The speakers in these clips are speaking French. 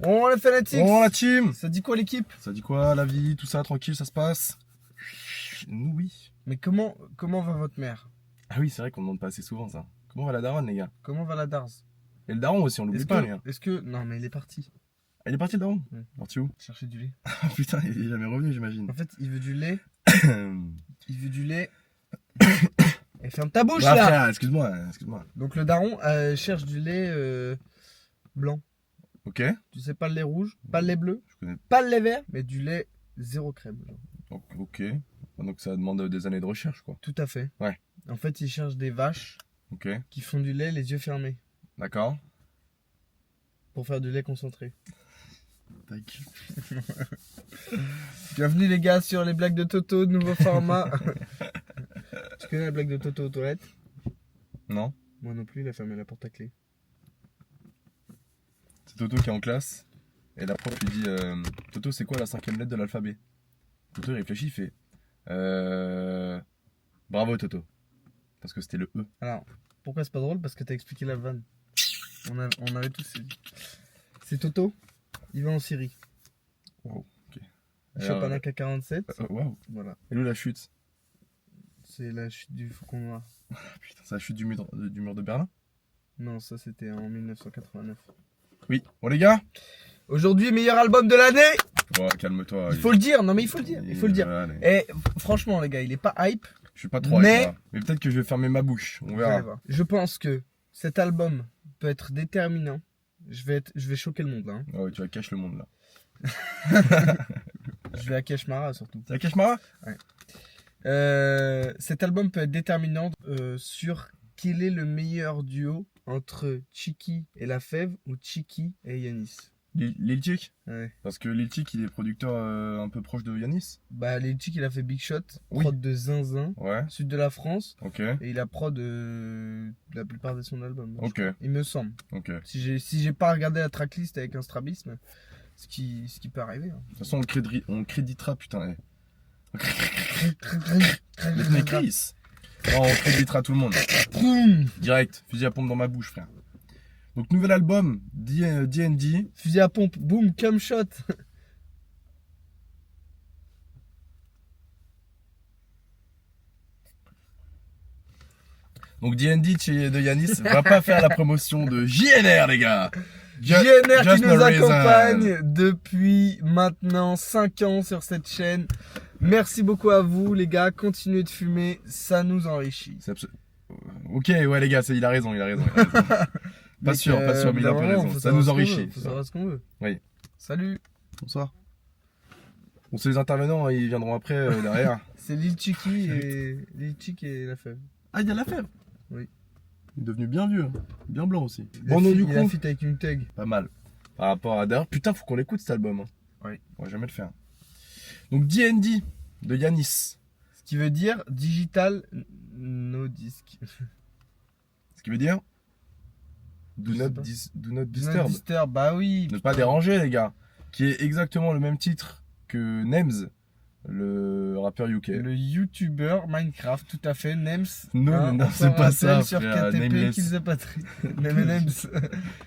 On les fanatics. Oh la team. Ça dit quoi l'équipe? Ça dit quoi, la vie, tout ça, tranquille, ça se passe? Nous, oui. Mais comment va votre mère? Ah oui, c'est vrai qu'on ne demande pas assez souvent ça. Comment va la daronne, les gars? Comment va la Darz? Et le daron aussi, on l'oublie pas, les gars. Non, mais il est parti. Ah, il est parti, le daron? Ouais. Parti où? Chercher du lait. Ah putain, il est jamais revenu, j'imagine. En fait, il veut du lait. Il veut du lait. Et ferme ta bouche Bah, là. frère, excuse-moi. Donc le daron cherche du lait blanc. Ok, Tu sais, pas le lait rouge, pas le lait bleu, je connais. pas le lait vert, mais du lait zéro crème. Genre. Ok. Donc ça demande des années de recherche, quoi. Tout à fait. Ouais. En fait, il cherche des vaches Ok, qui font du lait les yeux fermés d'accord. pour faire du lait concentré. Tac. Bienvenue les gars sur les blagues de Toto, nouveau format. Tu connais la blague de Toto aux toilettes? Non? Moi non plus, il a fermé la porte à clé. C'est Toto qui est en classe. Et la prof lui dit Toto, c'est quoi la 5e lettre de l'alphabet? Toto il réfléchit, il fait bravo Toto. Parce que c'était le E. Alors, pourquoi c'est pas drôle? Parce que t'as expliqué la vanne. On avait tous suivi. C'est Toto, il va en Syrie. Wow, ok. Il chope un AK-47. Waouh. Voilà. Et où la chute? C'est la chute du Faucon Noir. Ah, putain, c'est la chute du mur de Berlin? Non, ça c'était en 1989. Oui. Bon les gars. Aujourd'hui, meilleur album de l'année. Bon, calme-toi. Il faut le dire, non mais il faut le dire. Il faut le dire. Allez. Et franchement, les gars, il est pas hype. Je suis pas trop Mais- hype, là. Mais peut-être que je vais fermer ma bouche. On Vous allez verra. voir. Je pense que cet album peut être déterminant. Je vais choquer le monde là. Hein. Ah ouais, tu vas cacher le monde là. Je vais à Keshmara surtout. C'est la Keshmara? Cet album peut être déterminant sur quel est le meilleur duo entre Chiki et La Fève ou Chiki et Yanis. Lil Chick? Ouais. Parce que Lil Chick il est producteur un peu proche de Yanis. Bah, Lil Chick il a fait Big Shot, Oui. prod de Zinzin, Ouais. sud de la France, Ok. et il a prod la plupart de son album. je Ok. crois. Il me semble. Ok. De Si j'ai pas regardé la tracklist avec un strabisme, ce qui peut arriver. Hein. toute façon on le créditera putain. Mais Chris. Non, on créditera tout le monde. Boum. Direct. Fusil à pompe dans ma bouche frère. Donc nouvel album D&D. Fusil à pompe, boum, cum shot. Donc D&D de Yanis va pas faire la promotion de JNR les gars. JNR Just qui nous no reason. accompagne depuis maintenant 5 ans sur cette chaîne. Merci beaucoup à vous les gars, continuez de fumer, ça nous enrichit. Ok, ouais les gars, il a raison. Pas sûr, mais il a un peu raison. Ça nous enrichit. Faut savoir ce qu'on veut. Oui. Salut. Bonsoir. Bon, c'est les intervenants, ils viendront après derrière. C'est Lil Chicky et La Fève. Ah, il y a la fève. Oui. Il est devenu bien vieux, hein. Bien blanc aussi. Il Bon, non, du il a coup, fit avec une tag. pas mal. Par rapport à d'ailleurs, putain, faut qu'on l'écoute cet album. Hein. Oui. On va jamais le faire. Donc D&D de Yanis. Ce qui veut dire Digital No Disc. Ce qui veut dire Do Je sais not, pas. do not No disturb. Disturb, bah oui. Ne putain. pas déranger les gars. Qui est exactement le même titre que Nems, le rappeur UK. Le YouTuber Minecraft, tout à fait, Nems. Non, non, on c'est s'en pas ça, rappelle sur frère, KTP Nameless. Kills the Patrie. Nems.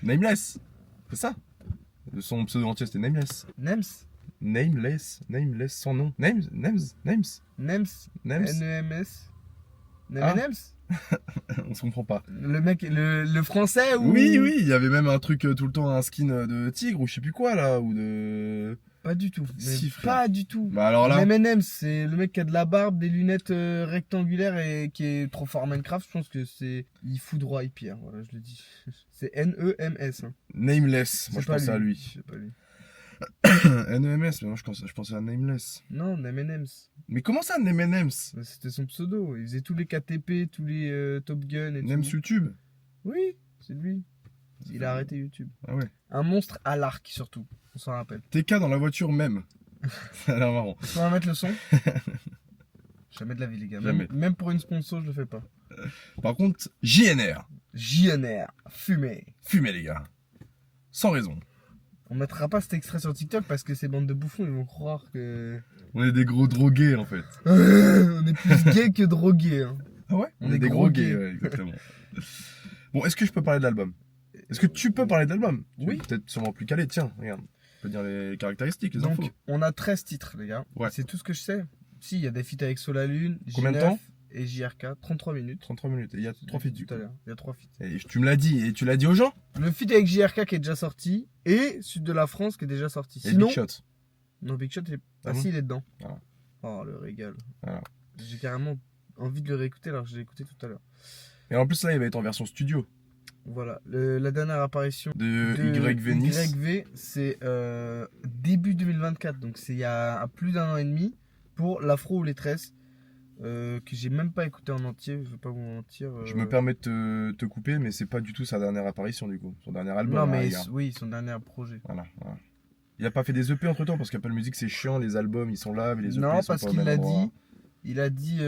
Nameless. C'est ça. Son pseudo entier c'était Nameless. Nems. Nameless sans nom. Nems. Nems. Nems. N-E-M-S. Ah. Nems. On se comprend pas. Le mec, le français ou... Oui, il y avait même un truc tout le temps, un skin de tigre ou je sais plus quoi là, ou de... Pas du tout. Mais Si, frère. pas du tout. Bah alors là... M&M's, c'est le mec qui a de la barbe, des lunettes rectangulaires et qui est trop fort en Minecraft. Je pense que c'est... Il foudroie Pierre, voilà, je le dis. C'est N-E-M-S. Hein. Nameless, moi C'est je pensais à lui. C'est pas lui. NEMS, mais moi je pensais à Nameless. Non, M&M's. Mais comment ça, Nems? C'était son pseudo. Il faisait tous les KTP, tous les Top Gun et Nems tout. YouTube? Oui, c'est lui. Il a arrêté YouTube. Ah ouais. Un monstre à l'arc surtout, on s'en rappelle. TK dans la voiture même. Ça a l'air marrant. On va mettre le son. Jamais de la vie les gars. Jamais. Même pour une sponsor, je le fais pas. Par contre, JNR. JNR, fumé. Fumez les gars. Sans raison. On mettra pas cet extrait sur TikTok parce que ces bandes de bouffons, ils vont croire que... On est des gros drogués en fait. On est plus gay que drogué. Hein. Ah ouais? On est gros gays. ouais, exactement. Bon, est-ce que je peux parler de l'album? Est-ce que tu peux parler d'album? Oui. Peut-être sûrement plus calé, tiens, regarde. On peut dire les caractéristiques, les infos. Donc, on a 13 titres, les gars. Ouais. C'est tout ce que je sais. Si, il y a des feats avec Solalune, Combien de J9 temps et JRK. 33 minutes. 33 minutes. Et il y a 3 feats du Tout coup. à l'heure. Il y a 3 feats. Et tu me l'as dit, et tu l'as dit aux gens? Le feat avec JRK qui est déjà sorti et Sud de la France qui est déjà sorti. Et Sinon, Big Shot. non, Big Shot, Ah ah bon si, il est dedans. Voilà. Oh, le régal. Voilà. J'ai carrément envie de le réécouter alors que je l'ai écouté tout à l'heure. Et en plus, là, il va être en version studio Voilà. La dernière apparition de de YV Nice. YV, c'est début 2024. Donc, c'est il y a plus d'1 an et demi pour l'Afro ou les tresses. Que j'ai même pas écouté en entier, je vais pas vous mentir. Je me permets de te couper, mais c'est pas du tout sa dernière apparition du coup. Son dernier album. Non, hein, mais les gars. oui, son dernier projet. Voilà. Il a pas fait des EP entre temps parce qu'Apple Music c'est chiant, les albums ils sont là, mais les EP Non, ils sont parce pas au qu'il même l'a endroit. dit. Il a dit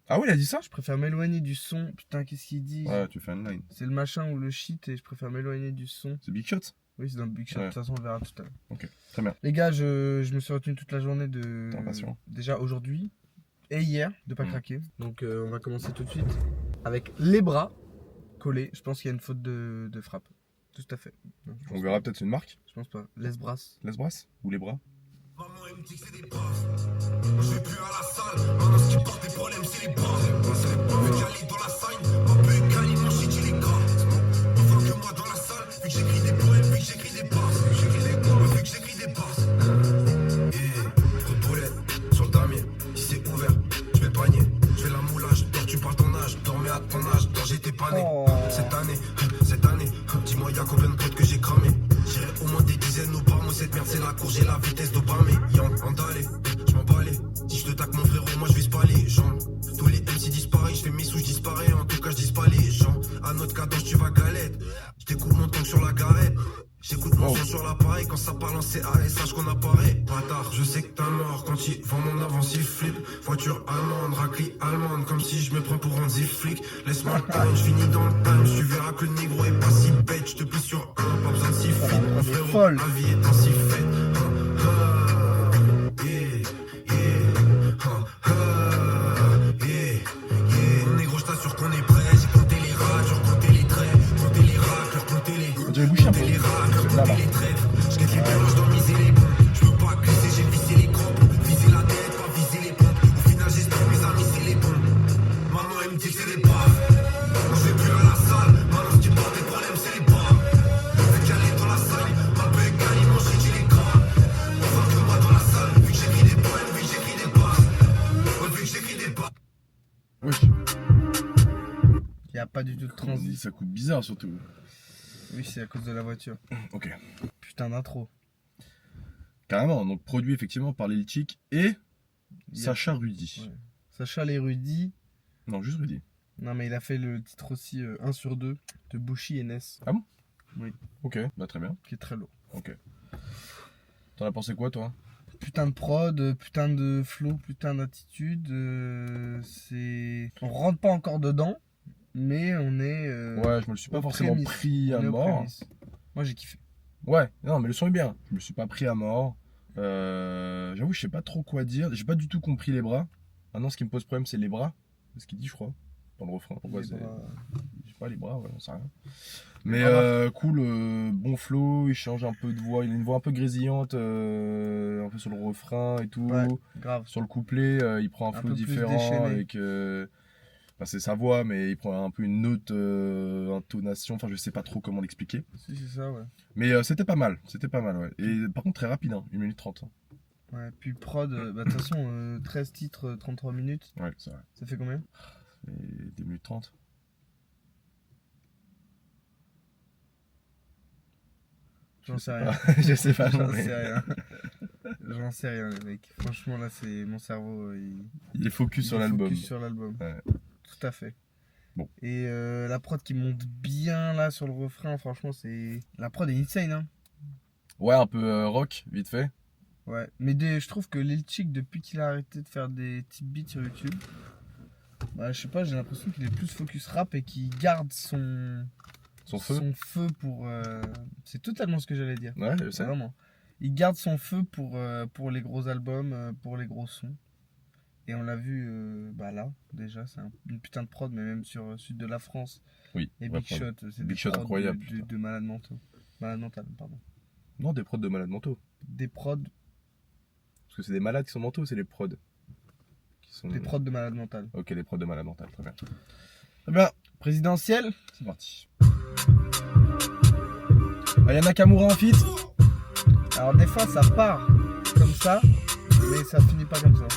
Ah oui, il a dit ça? je préfère m'éloigner du son. Putain, qu'est-ce qu'il dit? Ouais, tu fais une line. C'est le machin ou le shit et je préfère m'éloigner du son. C'est Big Shot? Oui, c'est dans le Big Shot. Ouais. De toute façon, on verra tout à l'heure. Ok, très bien. Les gars, je me suis retenu toute la journée de. T'es impatient. Déjà aujourd'hui et hier de pas Mm. craquer. Donc, on va commencer tout de suite avec les bras collés. Je pense qu'il y a une faute de frappe. Tout à fait. Non, je pense On verra pas. peut-être une marque. Je pense pas. Les bras. Les bras ou les bras? Maman elle me dit que c'est des profs. Moi je vais plus à la salle. Maintenant ce qui porte des problèmes c'est les bras. Vu que j'allais dans la salle, ma peu Cali, mon shit il est gras. Enfin que moi dans la salle, vu que j'écris des poèmes, vu que j'écris des passes. Vu que j'écris des passes. Et trop de poulet sur le damier. Si c'est ouvert, je vais le panier. Je fais la moulage, dors tu parles ton âge. Dormais à ton âge, dors j'étais pas né. Oh. Cette année, dis-moi y'a combien de potes que j'ai cramé. J'irai au moins des dizaines au bar, moi cette merde c'est la cour, j'ai la vitesse d'Obama. Yang, andalé, je m'en balais. Si je te taque mon frérot, moi je vise pas les gens. Tous les MC disparaissent, je fais mes sous, je disparais. En tout cas, je dis pas les gens. À notre cadence, tu vas galette. Je découle mon tank sur la garette. J'écoute mon son sur l'appareil. Quand ça parle en CA, sache qu'on apparaît. Bâtard, je sais que t'as mort. Quand il vend mon avance, il flippe. Voiture allemande, raclie allemande. Comme si je me prends pour un flic. Laisse-moi le time, je finis dans le time. Tu verras que le négro est pas si bête. Je te plie sur un, pas besoin de si fit. Mon frérot, folle. la vie est ainsi faite. Mon négro, je t'assure qu'on est prêt. J'ai compté les rats, compté les traits. Compté les racleurs, compté les. J'avais bouché un peu. Compté les racleurs, Là-bas. compté les traits. Je guette les blanches, dois miser les bons. Je veux pas glisser, j'ai vissé les crampons. Viser la tête, pas viser les pompes. Au final, j'espère que mes amis, c'est les bons. Maman, elle me dit que c'est des baves. Moi, je vais plus à la salle. Maintenant, ce qui porte des problèmes, c'est les bras. Vu qu'elle est dans la salle, ma bec, mon shit, il est gras. Enfin que moi dans la salle, vu que j'écris des poèmes, vu que j'écris des passes. Ouais, vu que j'écris des passes. Oui. Il n'y a pas du tout de transi. Ça coûte bizarre surtout. Oui, c'est à cause de la voiture. Ok. Putain d'intro. Carrément, donc produit effectivement par Lil Chick et Il y a- Sacha Rudy. Ouais. Sacha l'érudit. Non, juste Rudy. Non, mais il a fait le titre aussi 1 sur 2 de Bushi et Ness, Ok, bah très bien. qui est très lourd. Ok. T'en as pensé quoi toi? Putain de prod, putain de flow, putain d'attitude. On rentre pas encore dedans, mais on est. Ouais, je me le suis pas aux forcément prémices. pris à On est aux mort. prémices. Moi j'ai kiffé. Ouais, non, mais le son est bien. Je me suis pas pris à mort. J'avoue, je sais pas trop quoi dire. J'ai pas du tout compris les bras. Maintenant, ce qui me pose problème, c'est les bras. C'est ce qu'il dit, je crois, dans le refrain. Pourquoi Les c'est. bras. Je sais pas, les bras, ouais, on sait rien. Mais bras. cool, bon flow, il change un peu de voix. Il a une voix un peu grésillante, un peu sur le refrain et tout. Ouais, grave. Sur le couplet, il prend un Un flow peu plus différent déchaîné. avec. Enfin, c'est sa voix, mais il prend un peu une autre intonation. Enfin, je sais pas trop comment l'expliquer. Si, c'est ça, ouais. Mais c'était pas mal, ouais. Et par contre, très rapide, hein, 1 minute 30. Hein. Ouais, puis prod, bah de toute façon, 13 titres, 33 minutes, Ouais, c'est vrai. ça fait combien? Et 2 minutes 30. J'en sais rien. Je sais pas, J'en non, mais sais rien. J'en sais rien, les mecs. Franchement, là, c'est mon cerveau. il est focus sur il est l'album. focus sur l'album. Ouais. Tout à fait. Bon. Et la prod qui monte bien là sur le refrain, franchement, c'est. La prod est insane, hein. Ouais, un peu rock, vite fait. Ouais. Mais je trouve que Lil Chick, depuis qu'il a arrêté de faire des types beats sur YouTube, bah, je sais pas, j'ai l'impression qu'il est plus focus rap et qu'il garde son Son feu. pour. C'est totalement ce que j'allais dire. Ouais, je sais. Vraiment. Il garde son feu pour les gros albums, pour les gros sons. Et on l'a vu là, déjà, c'est une putain de prod, mais même sur le sud de la France. Oui. Et ouais, Big Shot, c'est Big des Shot prods incroyable. de malades mentaux. Malades mentales, pardon. Non, des prods de malades mentaux. Des prods, Parce que c'est des malades qui sont mentaux, c'est les prods. Qui sont... des prods de malades mentales. Ok, des prods de malades mentales, très bien. Très bien. Présidentielle. C'est parti. Aya Nakamura en feat. Alors des fois ça part comme ça, mais ça finit pas comme ça.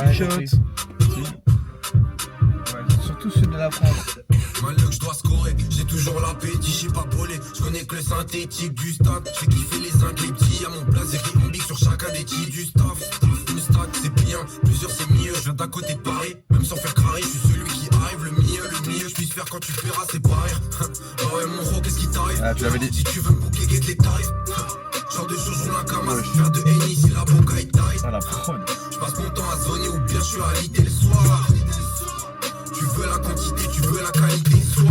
Ouais, Shot. compris. Ouais, surtout sud de la France. Malheur, je dois scorer, j'ai toujours l'appétit, j'ai pas volé. Je connais que le synthétique du stade. Je fais kiffer les uns, les petits. À mon place, j'ai un big sur chacun des titres du staff. Une stack, c'est bien, plusieurs, c'est mieux. Je viens d'à côté de Paris, même sans faire crarer. Je suis celui qui arrive, le mieux. Je puisse faire quand tu paieras, c'est pas rire. Oh ouais, mon gros, qu'est-ce qui t'arrive? Ah, tu l'avais dit. Si tu veux me boucler, guette les tarifs. Genre de choses, on la camasse. Faire de Henny, si la boca est taille. Ah, la prod. Je passe mon temps à zoner ou bien je suis à l'idée le soir. Tu veux la quantité, tu veux la qualité, soit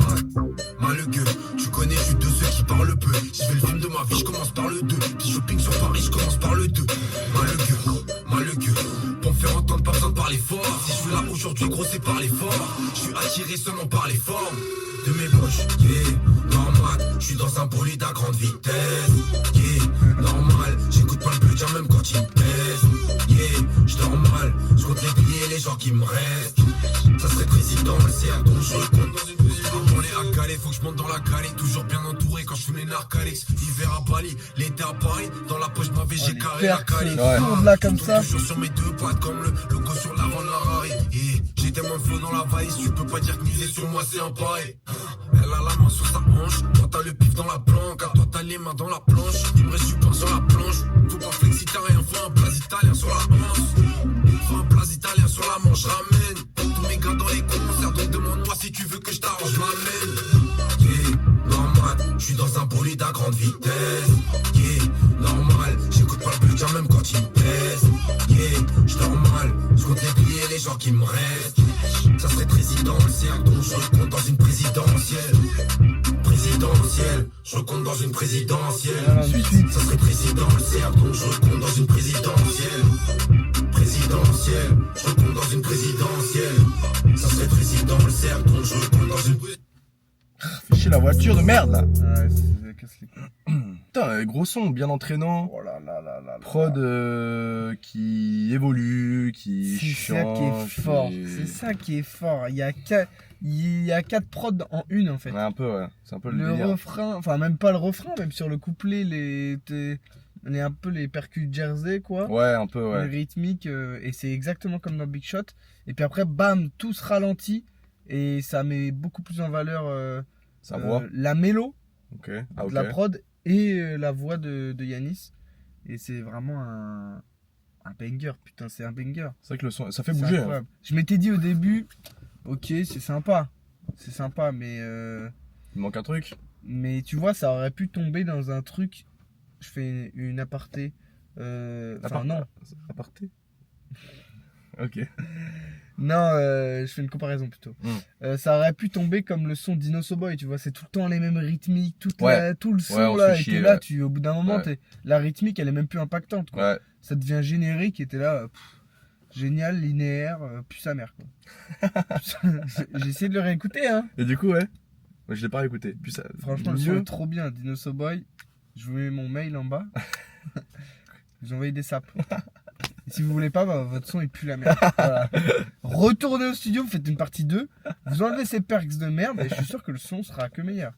Malugueux, tu connais, je suis de ceux qui parlent peu. Si je fais le film de ma vie, je commence par le 2. Puis shopping sur Paris, je commence par le 2. Malugueux, pour me faire entendre, pas besoin de parler fort. Si je suis là aujourd'hui, gros, c'est par l'effort. Je suis attiré seulement par les formes de mes poches, normal, je suis dans un bolide à grande vitesse, normal, j'écoute pas le bleu dire même quand il me pèse, je dors mal, je compte les billets et les gens qui me restent, ça serait président, le CR dont je compte dans une position, on est à Calais, faut que je monte dans la Calais, toujours bien entouré quand je fume les narcalex, hiver à Bali, l'été à Paris, dans la poche de ma vie j'ai carré la Cali, là comme ça. toujours sur mes deux pattes comme le logo sur l'avant de la Rari, et j'ai tellement de flow dans la valise, tu peux pas dire que miser sur moi c'est un pareil. Elle a la main sur sa hanche, toi t'as le pif dans la planque, à toi t'as les mains dans la planche, il me reste du pain sur la planche, faut pas flexi t'as rien, faut un plat italien sur la hanche, faut un plat italien sur la manche, ramène tous mes gars dans les concerts, donc demande-moi si tu veux que je t'arrange, m'amène, normal, je suis dans un bolide à grande vitesse, normal, j'écoute pas le bleu dire même quand il me pèse, je dors mal, je compte les billets et les gens qui me restent, ça serait président, le cercle, donc je compte dans une présidentielle, je compte dans une présidentielle, ça serait président, le cercle, donc je compte dans une présidentielle, je compte dans une présidentielle, ça serait président, le cercle, donc je compte dans une Fais chier la voiture de merde là. Ouais, c'est casse les couilles. Putain, gros son, bien entraînant. Oh là là là là. Prod qui évolue, qui C'est ça qui change. est fort. et- C'est ça qui est fort. Il y a 4 prods en une en fait. Ouais, un peu, ouais. C'est un peu le Le délire. refrain, enfin même pas le refrain, même sur le couplet, on est un peu les percus jersey quoi. Ouais, un peu, ouais. Les rythmiques, et c'est exactement comme dans Big Shot. Et puis après, bam, tout se ralentit et ça met beaucoup plus en valeur Sa voix. la mélo Ok. Ah, de ok. la prod et la voix de Yanis. Et c'est vraiment un banger, putain, c'est un banger. C'est vrai que le son, ça fait C'est bouger. Hein. incroyable. Je m'étais dit au début, ok, c'est sympa, mais Il manque un truc. tu vois, ça aurait pu tomber dans un truc. Je fais une aparté. Enfin, non. Aparté. Ok. Non, je fais une comparaison plutôt. Ça aurait pu tomber comme le son d'Inoso Boy, tu vois, c'est tout le temps les mêmes rythmiques, tout le son on se là, fait et chier, t'es là, ouais. au bout d'un moment, Ouais. la rythmique elle est même plus impactante, quoi. Ouais. Ça devient générique et t'es là, génial, linéaire, puis sa mère, quoi. J'ai essayé de le réécouter, hein. Et du coup, ouais. Moi, je l'ai pas écouté. Puis ça. Franchement, le son mieux. est trop bien, Dinoso Boy. Je vous mets mon mail en bas. Vous envoyez des sapes. Et si vous voulez pas, votre son il pue la merde. Voilà. Retournez au studio, vous faites une partie 2. Vous enlevez ces perks de merde et je suis sûr que le son sera que meilleur.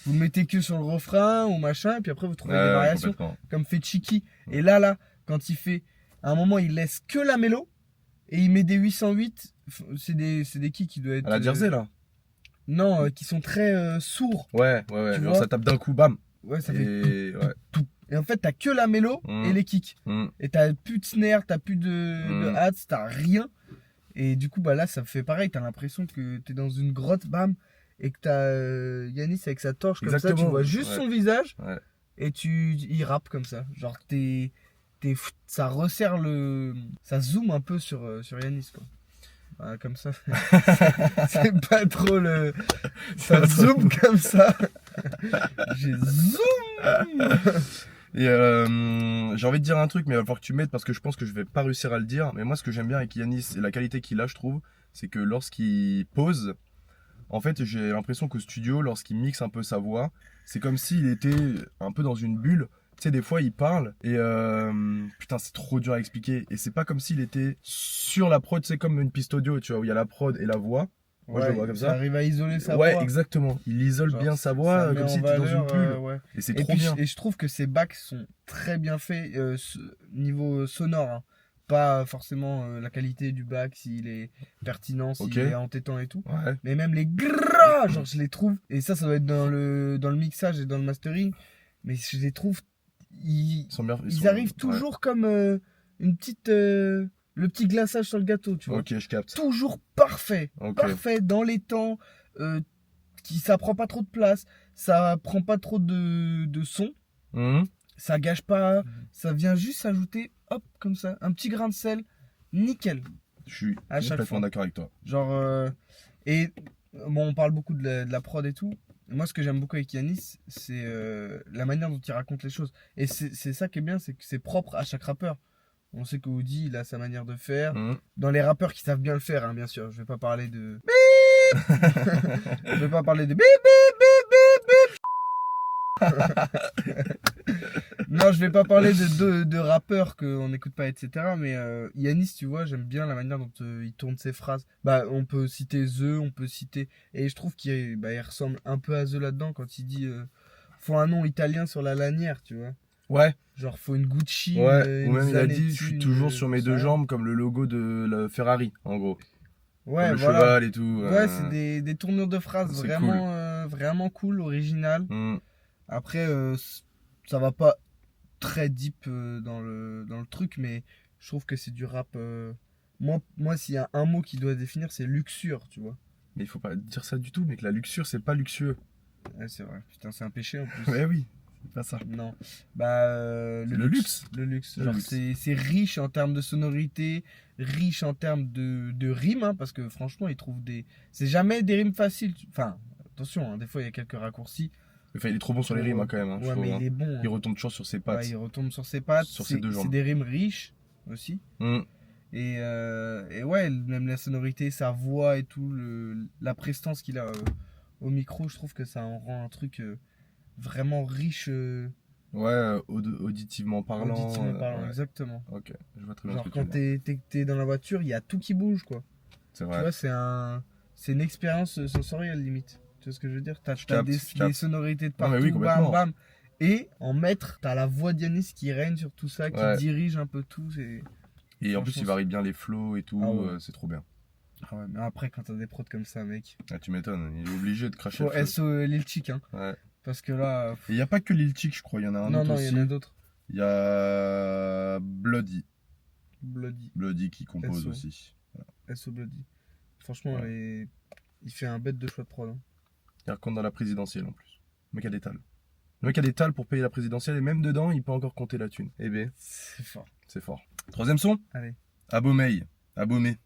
Vous le mettez que sur le refrain ou machin, et puis après vous trouvez des variations Complètement. comme fait Chiki. Et là, quand il fait, à un moment il laisse que la mélo et il met des 808. C'est des qui doit être. À la Jersey, là. Non, qui sont très sourds. Ouais. Tu Genre, vois ça tape d'un coup, bam. Ouais, ça fait. Et ouais. Et en fait, t'as que la mélo et les kicks. Et t'as plus de snare, t'as plus de hats, t'as rien. Et du coup, là, ça fait pareil. T'as l'impression que t'es dans une grotte, bam, et que t'as Yanis avec sa torche comme ça. Tu vois juste son visage et il rappe comme ça. Genre, ça resserre ça zoome un peu sur Yanis, quoi. Voilà, comme ça. C'est pas trop le. Ça zoome comme ça. J'ai zoom. Et j'ai envie de dire un truc, mais il va falloir que tu m'aides parce que je pense que je vais pas réussir à le dire. Mais moi, ce que j'aime bien avec Yanis et la qualité qu'il a, je trouve, c'est que lorsqu'il pose, en fait, j'ai l'impression qu'au studio, lorsqu'il mixe un peu sa voix, c'est comme s'il était un peu dans une bulle. Tu sais, des fois, il parle et putain, c'est trop dur à expliquer. Et c'est pas comme s'il était sur la prod, c'est comme une piste audio, tu vois, où il y a la prod et la voix. Moi, je le vois comme ça. Arrive à isoler sa voix. Ouais, exactement. Il isole bien sa voix, comme si il était dans une bulle. Ouais. Et c'est trop bien. Et je trouve que ses backs sont très bien faits niveau sonore. Hein. Pas forcément la qualité du back, s'il est pertinent, s'il est entêtant et tout. Ouais. Mais même les gras, genre je les trouve. Et ça doit être dans le mixage et dans le mastering. Mais je les trouve. Ils arrivent toujours comme une petite. Le petit glaçage sur le gâteau, tu vois. Ok, je capte. Toujours parfait. Parfait, dans les temps. Ça prend pas trop de place. Ça prend pas trop de son. Ça gâche pas. Ça vient juste s'ajouter, hop, comme ça. Un petit grain de sel. Nickel. Je suis complètement d'accord avec toi. Genre. Et bon, on parle beaucoup de la prod et tout. Moi, ce que j'aime beaucoup avec Yanis, c'est la manière dont il raconte les choses. Et c'est ça qui est bien, c'est que c'est propre à chaque rappeur. On sait que Woody, il a sa manière de faire. Dans les rappeurs qui savent bien le faire, hein, bien sûr. Je vais pas parler de... Je vais pas parler de... Non, je vais pas parler de rappeurs qu'on n'écoute pas, etc. Mais Yanis, tu vois, j'aime bien la manière dont il tourne ses phrases. Bah, on peut citer The, on peut citer... Et je trouve qu'il il ressemble un peu à The là-dedans quand il dit... faut un nom italien sur la lanière, tu vois. Ouais. Genre, faut une Gucci. Ouais, ou même il a dit, je suis toujours sur mes deux jambes, comme le logo de la Ferrari, en gros. Ouais, comme le cheval et tout. Ouais, c'est des tournures de phrases vraiment cool. Vraiment cool, originales. Après, ça va pas très deep dans le truc, mais je trouve que c'est du rap. Moi, s'il y a un mot qui doit définir, c'est luxure, tu vois. Mais il faut pas dire ça du tout, mais que la luxure, c'est pas luxueux. Ouais, c'est vrai. Putain, c'est un péché en plus. Ouais, oui. C'est pas ça. Non. Bah, le luxe. Le luxe. Genre, c'est riche en termes de sonorité, riche en termes de rimes, hein, parce que franchement, il trouve des. C'est jamais des rimes faciles. Enfin, attention, hein, des fois, il y a quelques raccourcis. Enfin, il est trop bon sur les rimes, hein, quand même. Hein, ouais, mais il est bon. Hein. Il retombe toujours sur ses pattes. Ouais, il retombe sur ses pattes. Sur ses deux jambes. C'est des rimes riches aussi. Et ouais, même la sonorité, sa voix et tout, la prestance qu'il a au micro, je trouve que ça en rend un truc. Vraiment riche. Ouais, auditivement parlant. Ouais. Exactement. Ok, je vois très bien. Genre quand t'es dans la voiture, il y a tout qui bouge, quoi. C'est vrai. Tu vois, c'est une expérience sensorielle, limite. Tu vois ce que je veux dire? T'as des sonorités de partout, oui, bam, bam. Et en maître, t'as la voix d'Yanis qui règne sur tout ça, qui dirige un peu tout. Et en plus, il varie bien les flows et tout, c'est trop bien. Ah ouais, mais après, quand t'as des prods comme ça, mec. Ah, tu m'étonnes, il est obligé de cracher. Faut SO Lil Chick, hein. Ouais. Parce que là. Il n'y a pas que Lil Chick, je crois, il y en a un autre aussi. Non, il y en a d'autres. Il y a Bloody. Bloody qui compose SO. aussi. Voilà. SO Bloody. Franchement, il fait un bête de choix de prod. Hein. Il raconte dans la présidentielle en plus. Le mec a des tales. Le mec a des tales pour payer la présidentielle et même dedans, il peut encore compter la thune. Eh ben. C'est fort. C'est fort. Troisième son. Allez. Abomey. Abomey.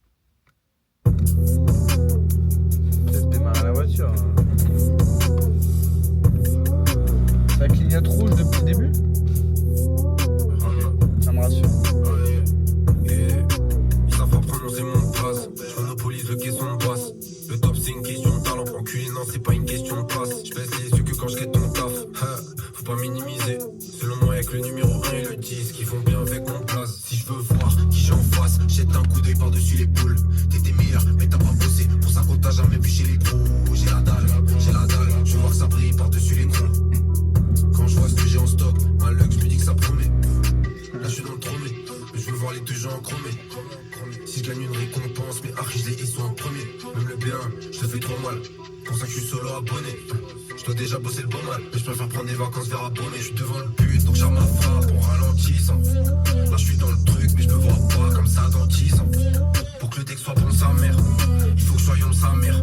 Peut-être démarrer la voiture. Hein. Ça clignote rouge depuis le début. Ça me rassure. Ils savent pas prononcer mon passe. Je monopolise le caisson de basse. Le top c'est une question de talent. Enculé, non, c'est pas une question de passe. Je baisse les yeux que quand je quitte ton taf. Faut pas minimiser. Selon moi, avec le numéro 1 et le 10 qui font bien avec mon place. Si je veux voir qui j'ai en face, jette un coup d'œil par-dessus l'épaule. T'étais meilleur, mais t'as pas bossé. Pour ça qu'on t'a jamais vu chez les pros. J'ai la dalle. Je veux voir que ça brille par-dessus les gros. Quand je vois ce que j'ai en stock, ma luck, je me dis que ça promet. Là, je suis dans le tromé, mais je veux voir les deux gens chromés. Si je gagne une récompense, mes arches, ils sont en premier. Même le B1, je te fais trop mal. Pour ça que je suis solo abonné. Je dois déjà bosser le bon mal, mais je préfère prendre des vacances vers abonné. Je suis devant le but, donc j'arme ma frappe en ralentissant. Là, je suis dans le truc, mais je me vois pas comme ça dans 10 ans. Pour que le texte soit bon, sa mère, il faut que soyons sa mère.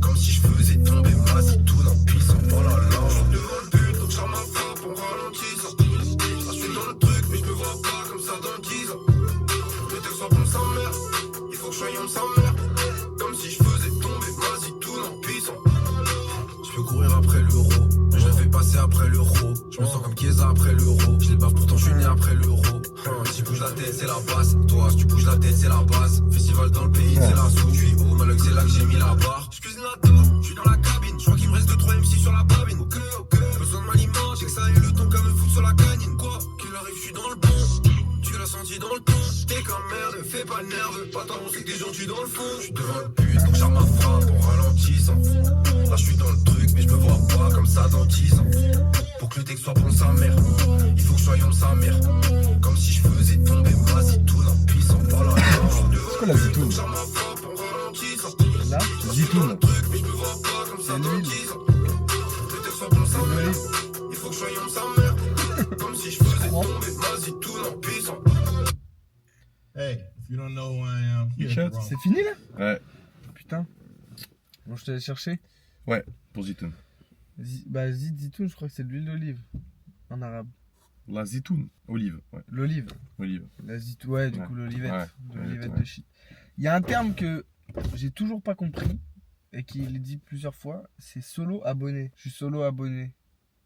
Comme si je faisais tomber ma tout dans puissant. Oh là là, je suis devant le but, donc j'arme ma frappe en ralentissant. Là, je suis dans le truc, mais je me vois pas comme ça dans 10 ans. Pour que le texte soit bon, sa mère, il faut que soyons sa mère. Comme si je faisais tomber ma tout dans puissant. Je peux courir après l'euro, mais je le fais passer après l'euro. Je Je me sens comme Chiesa après l'euro. Je les bave pourtant je suis né après l'euro. Si tu bouges la tête c'est la base. Toi si tu bouges la tête c'est la base. Festival dans le pays c'est la soupe. Je suis haut Malog c'est là que j'ai mis la barre. Je cuisine la tour, je suis dans la cabine. Je crois qu'il me reste 2-3 MC sur la babine. Ok. Besoin de m'alimenter, j'ai que ça a eu le temps qu'à me foutre sur la canine. Quoi qu'il arrive je suis dans le bon. Tu l'as senti dans le ton. T'es comme merde, fais pas le nerveux. Pas tant c'est que t'es gentil dans le fond. Je suis devant le but donc j'arme ma frappe en ralentissant. Là je suis dans le truc mais je me vois pas comme ça dans 10 ans. Pour que le texte soit bon sa mère, il faut que soyons sa mère. Comme si je faisais tomber ma zitoune en puissant par la C'est quoi la zitoune? Là, Zitoune. c'est une huile. Il faut que soyons sa mère. Comme si je faisais tomber ma zitoune en puissant. Hey, if you don't know who I am, Big you're shot. wrong. C'est fini là? Ouais, Putain. Bon, je t'allais chercher. ouais, pour zitoune. Zitoun, je crois que c'est de l'huile d'olive en arabe. La zitoune. Olive, ouais, L'olive. olive. La zitoune, ouais, du Ouais. coup, l'olivette. Ouais, De l'olivette ouais. de shit. Il y a un terme que j'ai toujours pas compris et qu'il est dit plusieurs fois, c'est solo abonné. Je suis solo abonné.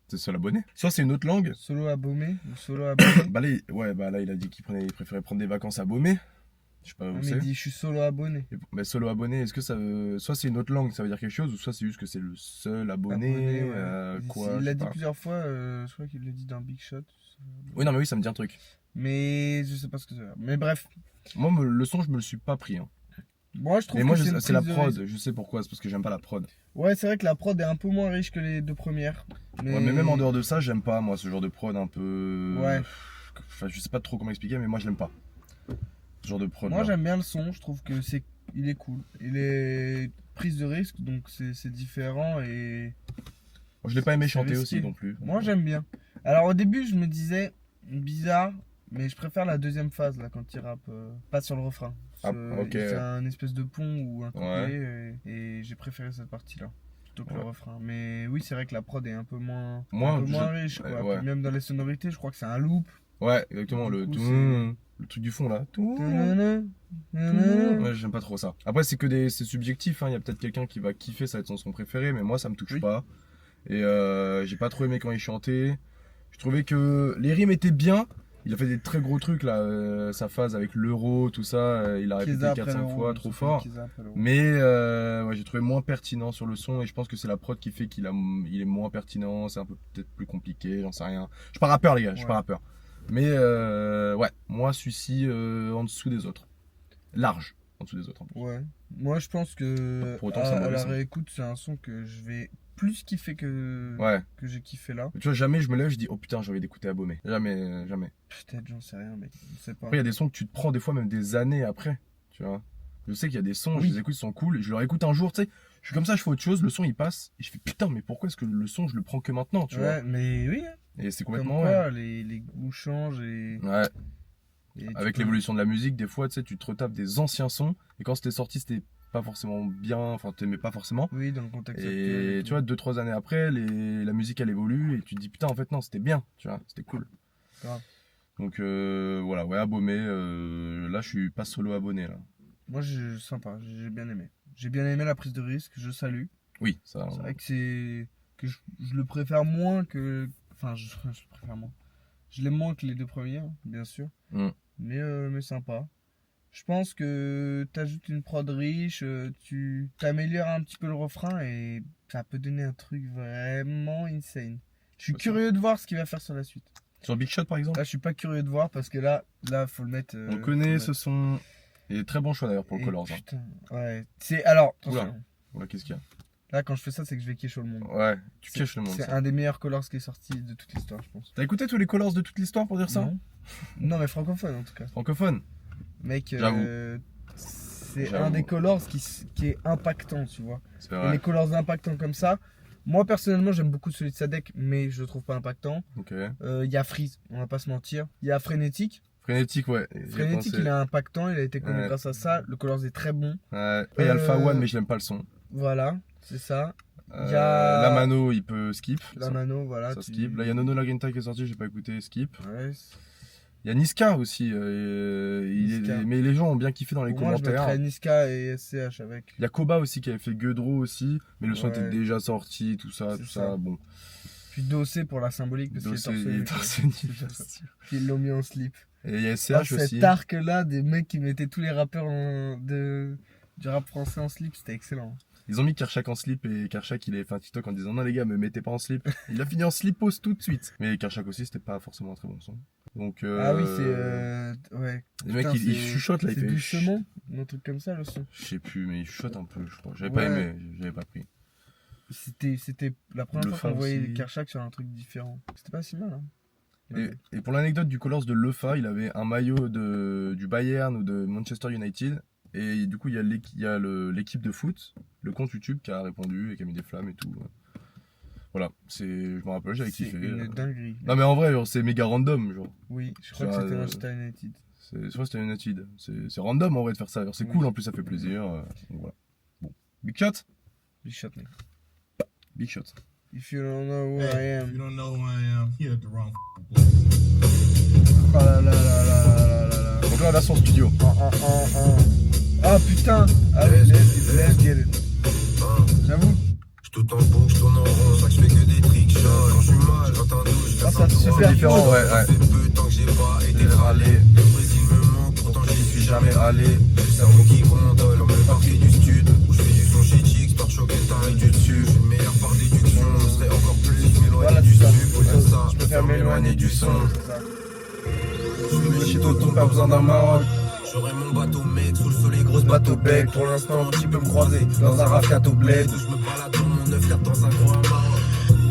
C'est seul abonné. Soit c'est une autre langue. Solo abonné ou solo abonné. Bah là, il a dit qu'il préférait prendre des vacances à Baumé. Je sais pas où Mais c'est. il dit je suis solo abonné. Mais solo abonné, est-ce que ça veut... Soit c'est une autre langue, ça veut dire quelque chose, ou soit c'est juste que c'est le seul abonné, Ouais. quoi. Il je l'a sais dit pas. plusieurs fois, je crois qu'il l'a dit dans Big Shot. Oui, non, mais oui, ça me dit un truc. Mais je sais pas ce que ça veut dire. Mais bref. Moi, le son, je me le suis pas pris. Hein. Moi, je trouve Mais moi, que c'est une c'est la prise de prod, risque. je sais pourquoi, c'est parce que j'aime pas la prod. Ouais, c'est vrai que la prod est un peu moins riche que les deux premières. Ouais, mais même en dehors de ça, j'aime pas, moi, ce genre de prod un peu. Ouais. Enfin, je sais pas trop comment expliquer, mais moi, je l'aime pas. Ce genre de prod. Moi là. j'aime bien le son, je trouve que il est cool. Il est prise de risque, donc c'est différent et Je l'ai pas aimé c'est chanter risqué. aussi non plus. moi j'aime bien. Alors au début je me disais bizarre, mais je préfère la deuxième phase là quand il rappe, pas sur le refrain. Ah, ok. Il fait un espèce de pont ou un couplet et j'ai préféré cette partie là plutôt que le Ouais. refrain. Mais oui c'est vrai que la prod est un peu moins, Moi, riche quoi. ouais. Puis même dans les sonorités je crois que c'est un loop. Ouais, exactement, Du le coup, tout. Le truc du fond là. Tout. Ouais, j'aime pas trop ça. Après, c'est subjectif, hein. Il y a peut-être quelqu'un qui va kiffer, ça va être son son préféré, mais moi ça me touche Oui. pas. Et j'ai pas trop aimé quand il chantait. Je trouvais que les rimes étaient bien. Il a fait des très gros trucs là, sa phase avec l'euro, tout ça, il a répété Chiesa après 4-5 l'euro, fois, on trop se fait fort. Chiesa après l'euro. Mais ouais, j'ai trouvé moins pertinent sur le son et je pense que c'est la prod qui fait il est moins pertinent, c'est un peu peut-être plus compliqué, j'en sais rien. Je suis pas rappeur les gars, je suis Ouais. pas rappeur. Mais ouais, moi celui-ci en dessous des autres. Large en dessous des autres. En plus. Ouais. Moi, je pense que Pour autant que c'est un à mauvais la son. réécoute, c'est un son que je vais plus kiffer que Ouais. j'ai kiffé là. Tu vois, jamais je me lève, je dis oh putain, j'ai envie d'écouter Abomey. Jamais, jamais. Peut-être, j'en sais rien, mec. Je sais pas. Après, il y a des sons que tu te prends des fois même des années après, tu vois. Je sais qu'il y a des sons, Oui. je les écoute, ils sont cool, je leur écoute un jour, tu sais. Je suis comme ça, je fais autre chose, le son il passe, et je fais putain, mais pourquoi est-ce que le son je le prends que maintenant, tu Ouais, mais oui. Hein. vois. Et c'est Comme complètement quoi, ouais. les goûts changent et. Ouais. et tu Avec peux- l'évolution de la musique, des fois, tu sais, tu te retapes des anciens sons, et quand c'était sorti, c'était pas forcément bien, enfin, t'aimais pas forcément. Oui, dans le contexte actuel. Et et tu tout. vois, 2-3 années après, la musique elle évolue, et tu te dis putain, en fait, non, c'était bien, tu vois, c'était cool. Grave. Donc voilà, ouais, Abomey, là, je suis pas solo abonné, là. Moi, sympa, j'ai bien aimé. J'ai bien aimé la prise de risque, je salue. Oui, ça. C'est vrai que je le préfère moins que. Enfin, je le préfère moins. Je l'aime moins que les deux premiers, hein, bien sûr. Mm. Mais sympa. Je pense que t'ajoutes une prod riche, tu t'améliores un petit peu le refrain et ça peut donner un truc vraiment insane. Je suis Possible. curieux de voir ce qu'il va faire sur la suite. Sur Big Shot, par exemple. Là, je suis pas curieux de voir parce que là faut le mettre. On connaît ce son. Et très bon choix d'ailleurs pour le Et Colors. Hein. putain, ouais. Alors, Oula. attention. Voilà, qu'est-ce qu'il y Là, quand je fais ça, c'est que je vais quicher le monde. a Ouais, tu caches le monde. C'est ça. un des meilleurs Colors qui est sorti de toute l'histoire, je pense. T'as écouté tous les Colors de toute l'histoire pour dire ça Non. Non, mais francophone en tout cas. Francophone. Mec, J'avoue. c'est J'avoue. un des Colors qui est impactant, tu vois. C'est Et vrai. les Colors impactants comme ça, moi personnellement j'aime beaucoup celui de Sadek, mais je le trouve pas impactant. Ok. Il y a Freeze, on va pas se mentir. Il y a Frénétique. Frénétique, ouais. J'y ai Frénétique, pensé. il est impactant, il a été connu Ouais. grâce à ça. Le Colors est très bon. Ouais. Après, il y a Alpha Euh, One, mais je l'aime pas le son. Voilà, c'est ça. Il y a- La Mano, il peut skip. La ça, Mano, voilà. ça skip. Là, il y a Nono Lagrinta qui est sorti, j'ai pas écouté, skip. Ouais. Il y a Niska aussi. Niska. Mais les gens ont bien kiffé dans les Pour moi, je commentaires. mettrais Niska et SCH avec. Il y a Koba aussi qui avait fait Gueudreau aussi, mais le son Ouais. était déjà sorti, tout ça, C'est tout ça. ça. Bon. Puis Dossé pour la symbolique, parce Dossé, qu'il est torse nu. Puis ils l'ont mis en slip. Et il y a SCH aussi. Cet arc-là, des mecs qui mettaient tous les rappeurs du rap français en slip, c'était excellent. Ils ont mis Kershak en slip et Kershak il a fait un TikTok en disant non les gars me mettez pas en slip. Il a fini en slipos tout de suite. Mais Kershak aussi c'était pas forcément un très bon son. Donc Ah oui c'est ouais. Les mecs il chuchote là, il fait doucement, un truc comme ça le son. Je sais plus mais il chuchote un peu je crois. J'avais pas aimé, j'avais pas pris. C'était la première fois qu'on voyait Kershak sur un truc différent. C'était pas si mal hein. Et pour l'anecdote du Colors de Lefa, il avait un maillot du Bayern ou de Manchester United. Et du coup, il y a l'équipe de foot, le compte YouTube qui a répondu et qui a mis des flammes et tout. Voilà, je me rappelle, j'avais kiffé. C'est une dinguerie. Non mais en vrai, c'est méga random, genre. Oui, je crois que c'était Manchester United. C'était United. C'est random en vrai de faire ça. C'est cool, en plus ça fait plaisir. Donc voilà. Bon. Big shot. Big shot, mec. Big shot. If you don't know who I am. If you don't know who I am, you're at the wrong place. Oh là là là là là là. Donc là, la version studio. Ah putain. Ah let's get it. J'avoue. Tout en boucle, je tourne en rond, ça que je fais que des tricks shots. Quand je suis mal, j'entends douche, je ça c'est super différent, ouais. Ça fait peu de temps que j'ai pas été râlé. Le Brésil me manque, pourtant j'y suis jamais allé. J'ai le cerveau qui gondole, on me parquet du stud. Où je fais du son chez Chix, par choquer le tarif du dessus. Je suis le meilleur par déduction, je serais encore plus m'éloigner du stup. Au-delà de ça, je préfère m'éloigner du son. Je suis chez Tonton, pas besoin d'un Maroc. J'aurai mon bateau mec, sous le soleil, grosse bateau bec. Pour l'instant, tu peux me croiser dans un rafcat au bled. Je me balade dans mon 9-4 dans un gros Maroc.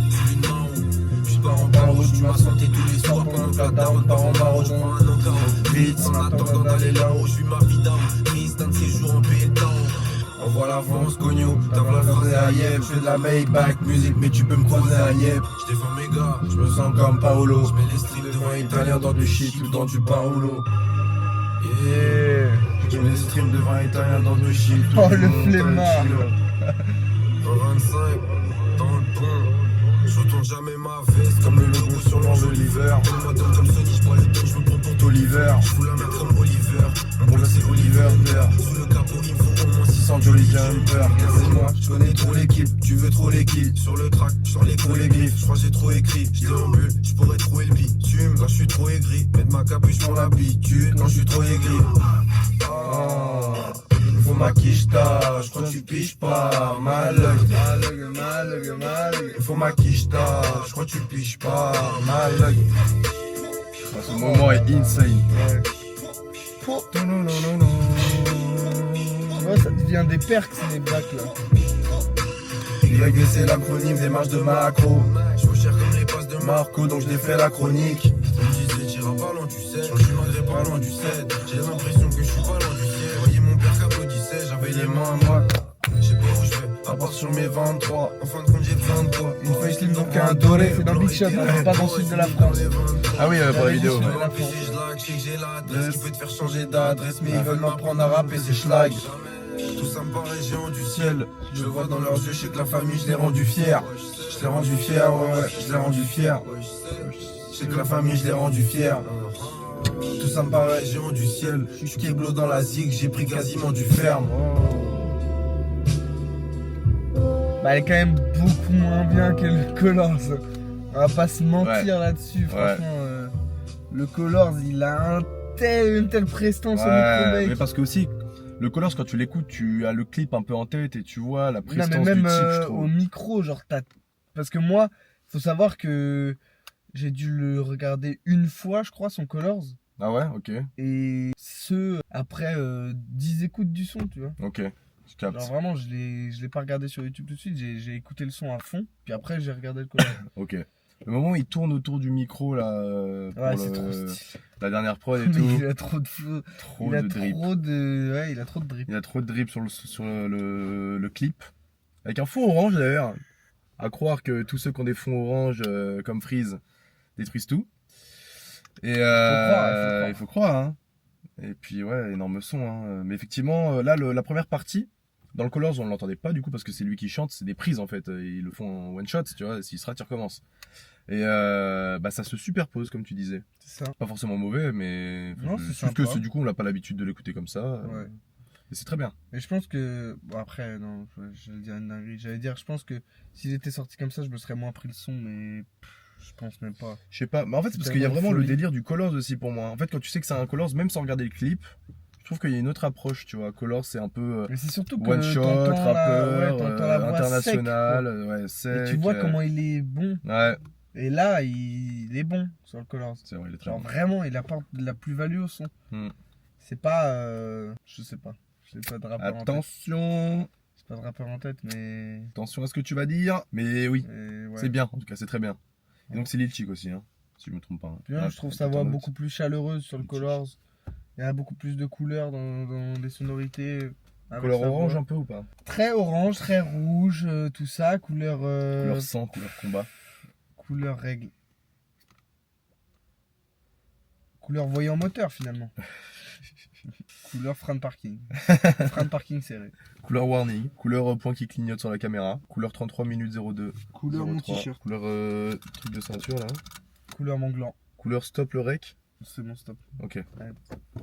Je suis une main où je pars en barreau. Tu m'as santé tous les soirs pendant que la daronne part en barreau. Je prends un encart vite en attendant d'aller là-haut. Je suis ma vie d'âme, prise d'un de ces jours en pays de temps. Envoie l'avance, cogno, t'as la croisée à Yep. Je fais de la Maybach musique, mais tu peux me croiser à Yep. Je défends mes gars, je me sens comme Paolo. Je mets les strips devant italien dans du shit ou dans du Paolo. Yeah. Je mets les streams devant italien dans du shit. Oh le flemmard. 25 dans le pont. Je retourne jamais ma veste comme le logo sur l'enjoliveur. Je m'adonne comme Sony, je bois le don, je me prends pour Oliver. Je fous la merde comme Oliver. Mon gars c'est Oliver Bear. Sous le capot il me faut au moins 600 Jolly Jumper. C'est moi, je connais trop l'équipe. Tu veux trop l'équipe. Sur le track, sur les coups les griffes. Je crois j'ai trop écrit. Je déambule, je pourrais trouver le bitume. Quand je suis trop aigri, mettre ma capuche pour l'habitude. Quand je suis trop aigri. Faut ma quicheta, je crois que tu piges pas. Malug. Faut ma quicheta, je crois que tu piges pas. Malug. Ce moment est insane. Ouais, ça devient des perks ces bacs là. YB c'est l'acronyme des marches de macro. Je me cherche comme les passes de Marco, donc je défais la chronique. On me disait t'iras pas loin du 7. Je suis malgré pas loin du 7. J'ai l'impression que je suis pas loin du ciel. Voyez mon père qu'applaudissait, j'avais les mains à moi. Je sais pas où je vais, à part sur mes 23. En fin de compte j'ai 23. Une feuille slim donc un doré. C'est dans Big Shot, hein, pas dans le sud de la France. Ah oui, pour la vidéo. Puis si je lag, je sais que j'ai l'adresse qui peut te faire changer d'adresse. Mais ils veulent m'apprendre à rapper, c'est schlag. Tout ça me paraît géant du ciel. Je le vois dans leurs yeux, je sais que la famille, je l'ai rendu fier. Je l'ai rendu fier, ouais, je l'ai rendu fier. Je sais que la famille, je l'ai rendu fier. Tout ça me paraît géant du ciel. Je suis kéblo dans la zig, j'ai pris quasiment du ferme. Bah elle est quand même beaucoup moins bien que le Colors. On va pas se mentir là-dessus, franchement. Le Colors, il a une telle prestance au micro, mec. Mais parce que aussi, le Colors, quand tu l'écoutes, tu as le clip un peu en tête et tu vois la prestance non, mais même, du type, je trouve. au micro, genre parce que moi, faut savoir que j'ai dû le regarder une fois, je crois, son Colors. Ah ouais, ok. Et après 10 écoutes du son, tu vois. Ok, je capte. Genre vraiment, je l'ai pas regardé sur YouTube tout de suite, j'ai écouté le son à fond, puis après j'ai regardé le Colors. Ok. Le moment où il tourne autour du micro là, pour c'est trop stylé. la dernière prod et tout. Il a trop de flow. Il a trop de drip. Il a trop de drip sur le clip. Avec un fond orange d'ailleurs. À croire que tous ceux qui ont des fonds orange comme Freeze détruisent tout. Et il faut croire. Hein. Et puis ouais, énorme son. Hein. Mais effectivement, là, la première partie, dans le Colors, on ne l'entendait pas du coup parce que c'est lui qui chante, c'est des prises en fait. Ils le font en one shot, tu vois. S'il se rate, il recommence. Et ça se superpose comme tu disais. C'est ça. Pas forcément mauvais, mais non, je trouve que du coup on n'a pas l'habitude de l'écouter comme ça. Ouais. Et c'est très bien. Et je pense que. Bon, après, non, j'allais dire une dinguerie. J'allais dire, je pense que s'il était sorti comme ça, je me serais moins pris le son, mais. Je pense même pas. Je sais pas, mais en fait, c'est parce C'est qu'il y a tellement vraiment le folie. délire du Colors aussi pour moi. En fait, quand tu sais que c'est un Colors, même sans regarder le clip, je trouve qu'il y a une autre approche, tu vois. Colors, c'est un peu Mais c'est surtout que one shot, t'entends rappeur, t'entends la voix international, sec, ouais, quoi. sec. Et tu vois comment il est bon. Ouais, Et là, il est bon sur le Colors. c'est vrai, il est très Genre bon. vraiment, il apporte de la plus-value au son. Hmm. C'est pas. Je sais pas. J'ai pas de rappeur en tête. Attention, J'ai pas de rappeur en tête, mais. attention à ce que tu vas dire. Mais oui, Ouais. c'est bien, en tout cas, c'est très bien. Et donc, c'est Lil Chic aussi, hein, si je me trompe pas. Hein. Bien, Ouais, je trouve tout sa en voix note. beaucoup plus chaleureuse sur le Colors. Il y a beaucoup plus de couleurs dans les sonorités. avec Couleur sa orange voix. un peu ou pas? Très orange, très rouge, tout ça. Couleur. Couleur sang, couleur combat. Couleur règle. Couleur voyant moteur finalement. Couleur frein de parking. Frein de parking serré. Couleur warning, couleur point qui clignote sur la caméra, couleur 33 minutes 02. Couleur mon 03. t-shirt. Couleur truc de ceinture là. Couleur mon gland. Couleur stop le rec. C'est mon stop. Ok. Arrête.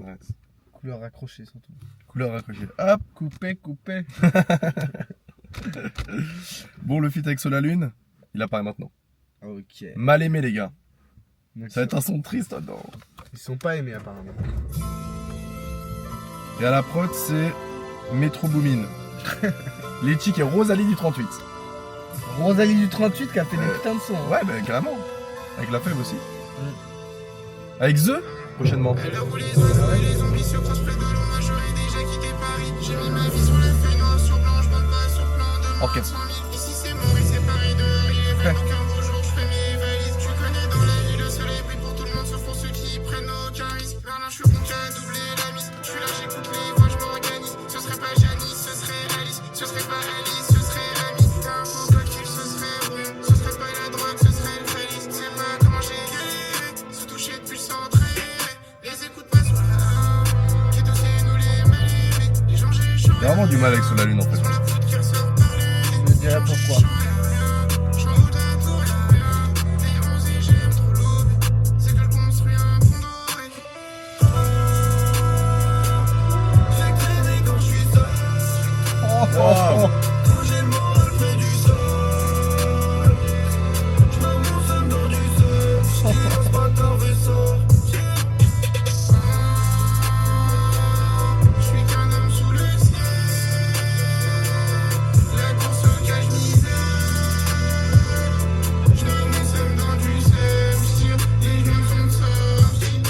Arrête. Couleur raccrochée surtout. Couleur accrochée. Hop. Coupé, coupé. Bon, le feat avec Solalune, il apparaît maintenant. Ok. Mal aimé les gars. Donc, Ça va être un son triste là-dedans. Ils sont pas aimés apparemment. Et à la prod, c'est Metro Boomin. Les Chic et Rosalie du 38. Rosalie du 38 qui a fait des putains de sons. hein. Ouais, bah carrément. Avec la fève aussi. Avec The, prochainement. À l'heure où les oiseaux et les zombies se croisent près de l'eau, moi j'aurais déjà quitté Paris. J'ai mis ma vie sur la feuille noire sur blanc, je monte pas sur plan de Orchestre. 100 000. Ici c'est mort et c'est pareil de rien. Vraiment qu'un beau jour je ferai mes valises. Tu connais dans la vie le soleil brille pour tout le monde sauf pour ceux qui prennent aucun risque. Berlin, je suis bon qu'à doubler la mise. Je suis là, j'écoute les voix, je m'organise. Ce serait pas Janice, ce serait Alice. Ce serait pas Alice, ce serait Ami. Un faux cocktail, ce serait Brume. Ce serait pas la drogue, ce serait le Félix. C'est pas comment j'ai galéré. Se toucher depuis le centre. Les écoutes pas sur la qui dossier nous les malérés. Les gens j'ai chaud. Il y a vraiment du mal avec Solalune en fait. Sur la poudre qui ressort par le nez. Je te dirais pourquoi. Je m'en fous d'un tour, y'a rien. Les bronzés, j'aime trop l'aube. C'est que je construis un pont doré. J'ai traîné quand je suis seul. Wow. Quand j'ai le moral près du sol. Je m'amuse dans du seul. Je pas tard vaisseau. Je suis qu'un homme sous le ciel. La course au cache-misère. Je me dans du sel. Je tire les genoux sont de sortie.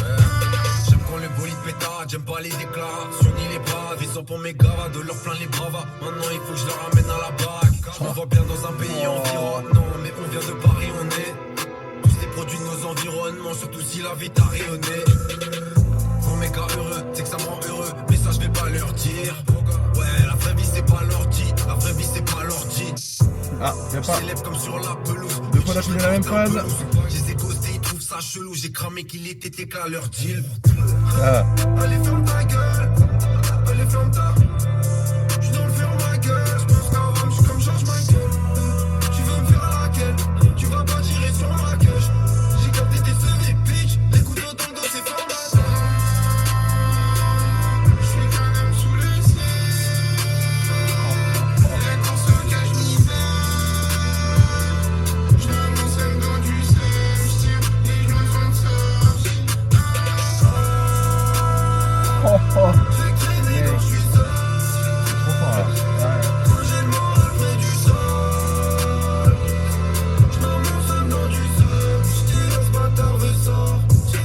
J'aime quand le bolide pétard, j'aime pas les éclats. Sur ni les bras, visant pour mes gars, de leur plein les bravas. Maintenant il faut que je leur ramène à la bague. Je me vois bien dans un pays environnant, mais on vient de Paris, on est tous des produits de nos environnements, surtout si la vie t'a rayonné. Pour mes gars heureux, c'est que ça me rend heureux, mais ça je vais pas leur dire. Ouais, la vraie vie c'est pas l'ordi, la vraie vie c'est pas l'ordi. Ah, y'a pas. J'élève comme sur la pelouse. Deux fois d'affilée la même phrase. Je les ai ghostés, ils trouvent ça chelou. J'ai cramé qu'il était qu'à leur deal. Ah. Allez, ferme ta gueule. Allez, ferme ta. J'suis dans le ferme ma gueule. J'pense qu'à Rome, j'suis comme George Michael. Tu veux me faire laquelle? Tu vas pas tirer sur ma gueule. J'ai capté tes sevrés, bitch. Les couteaux dans le dos, c'est formateur. J'suis qu'un homme sous le ciel. La course au cache-misère. Je m'amuse dans du sel. Je tire les genoux sont de sortie. Oh, oh. J'ai traîné quand j'suis seul. C'est trop fort là. Quand j'ai le moral près du sol. J'm'amuse dans du seul. J'tire ce bâtard veut sortir.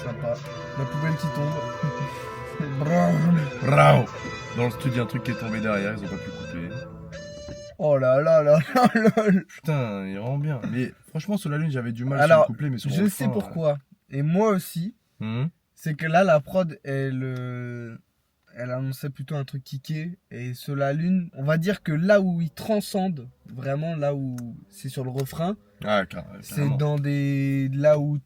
Sympa. La poubelle qui tombe. Brum. Bravo. Dans le studio, il y a un truc qui est tombé derrière, ils ont pas pu couper. Oh là là là là là. Putain, il est vraiment bien. Mais franchement, Solalune, j'avais du mal sur Alors, le couplet, mais sur le je refrain, sais pourquoi. Et moi aussi. C'est que là, la prod, elle annonçait plutôt un truc kické. Et Solalune, on va dire que là où il transcende, vraiment là où c'est sur le refrain, Ah, c'est carrément. dans des. Là où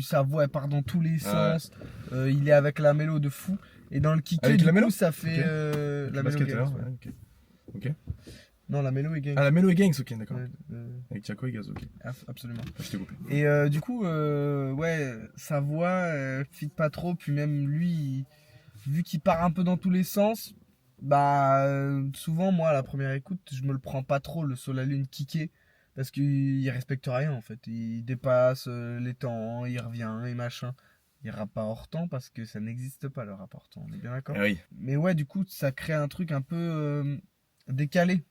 sa voix elle part dans tous les sens. Il est avec la mélo de fou. Et dans le kické, Avec du la coup, mélo ça fait. Ok. La mélo Basketteur, Games, ouais. ouais, ok. Ok. Non, la mélo est gang. Ah, la Melo et Gangs, ok, d'accord. Ouais, Avec Tiako et Gaz, ok. absolument. Je t'ai coupé. Et du coup, ouais, sa voix fit pas trop. Puis même lui, vu qu'il part un peu dans tous les sens, bah souvent, moi, à la première écoute, je me le prends pas trop, le Sol la Lune kické. Parce qu'il respecte rien, en fait. Il dépasse les temps, il revient et machin. Il rappe pas hors temps parce que ça n'existe pas, le rap hors temps. On est bien d'accord? Ah oui. Mais ouais, du coup, ça crée un truc un peu décalé.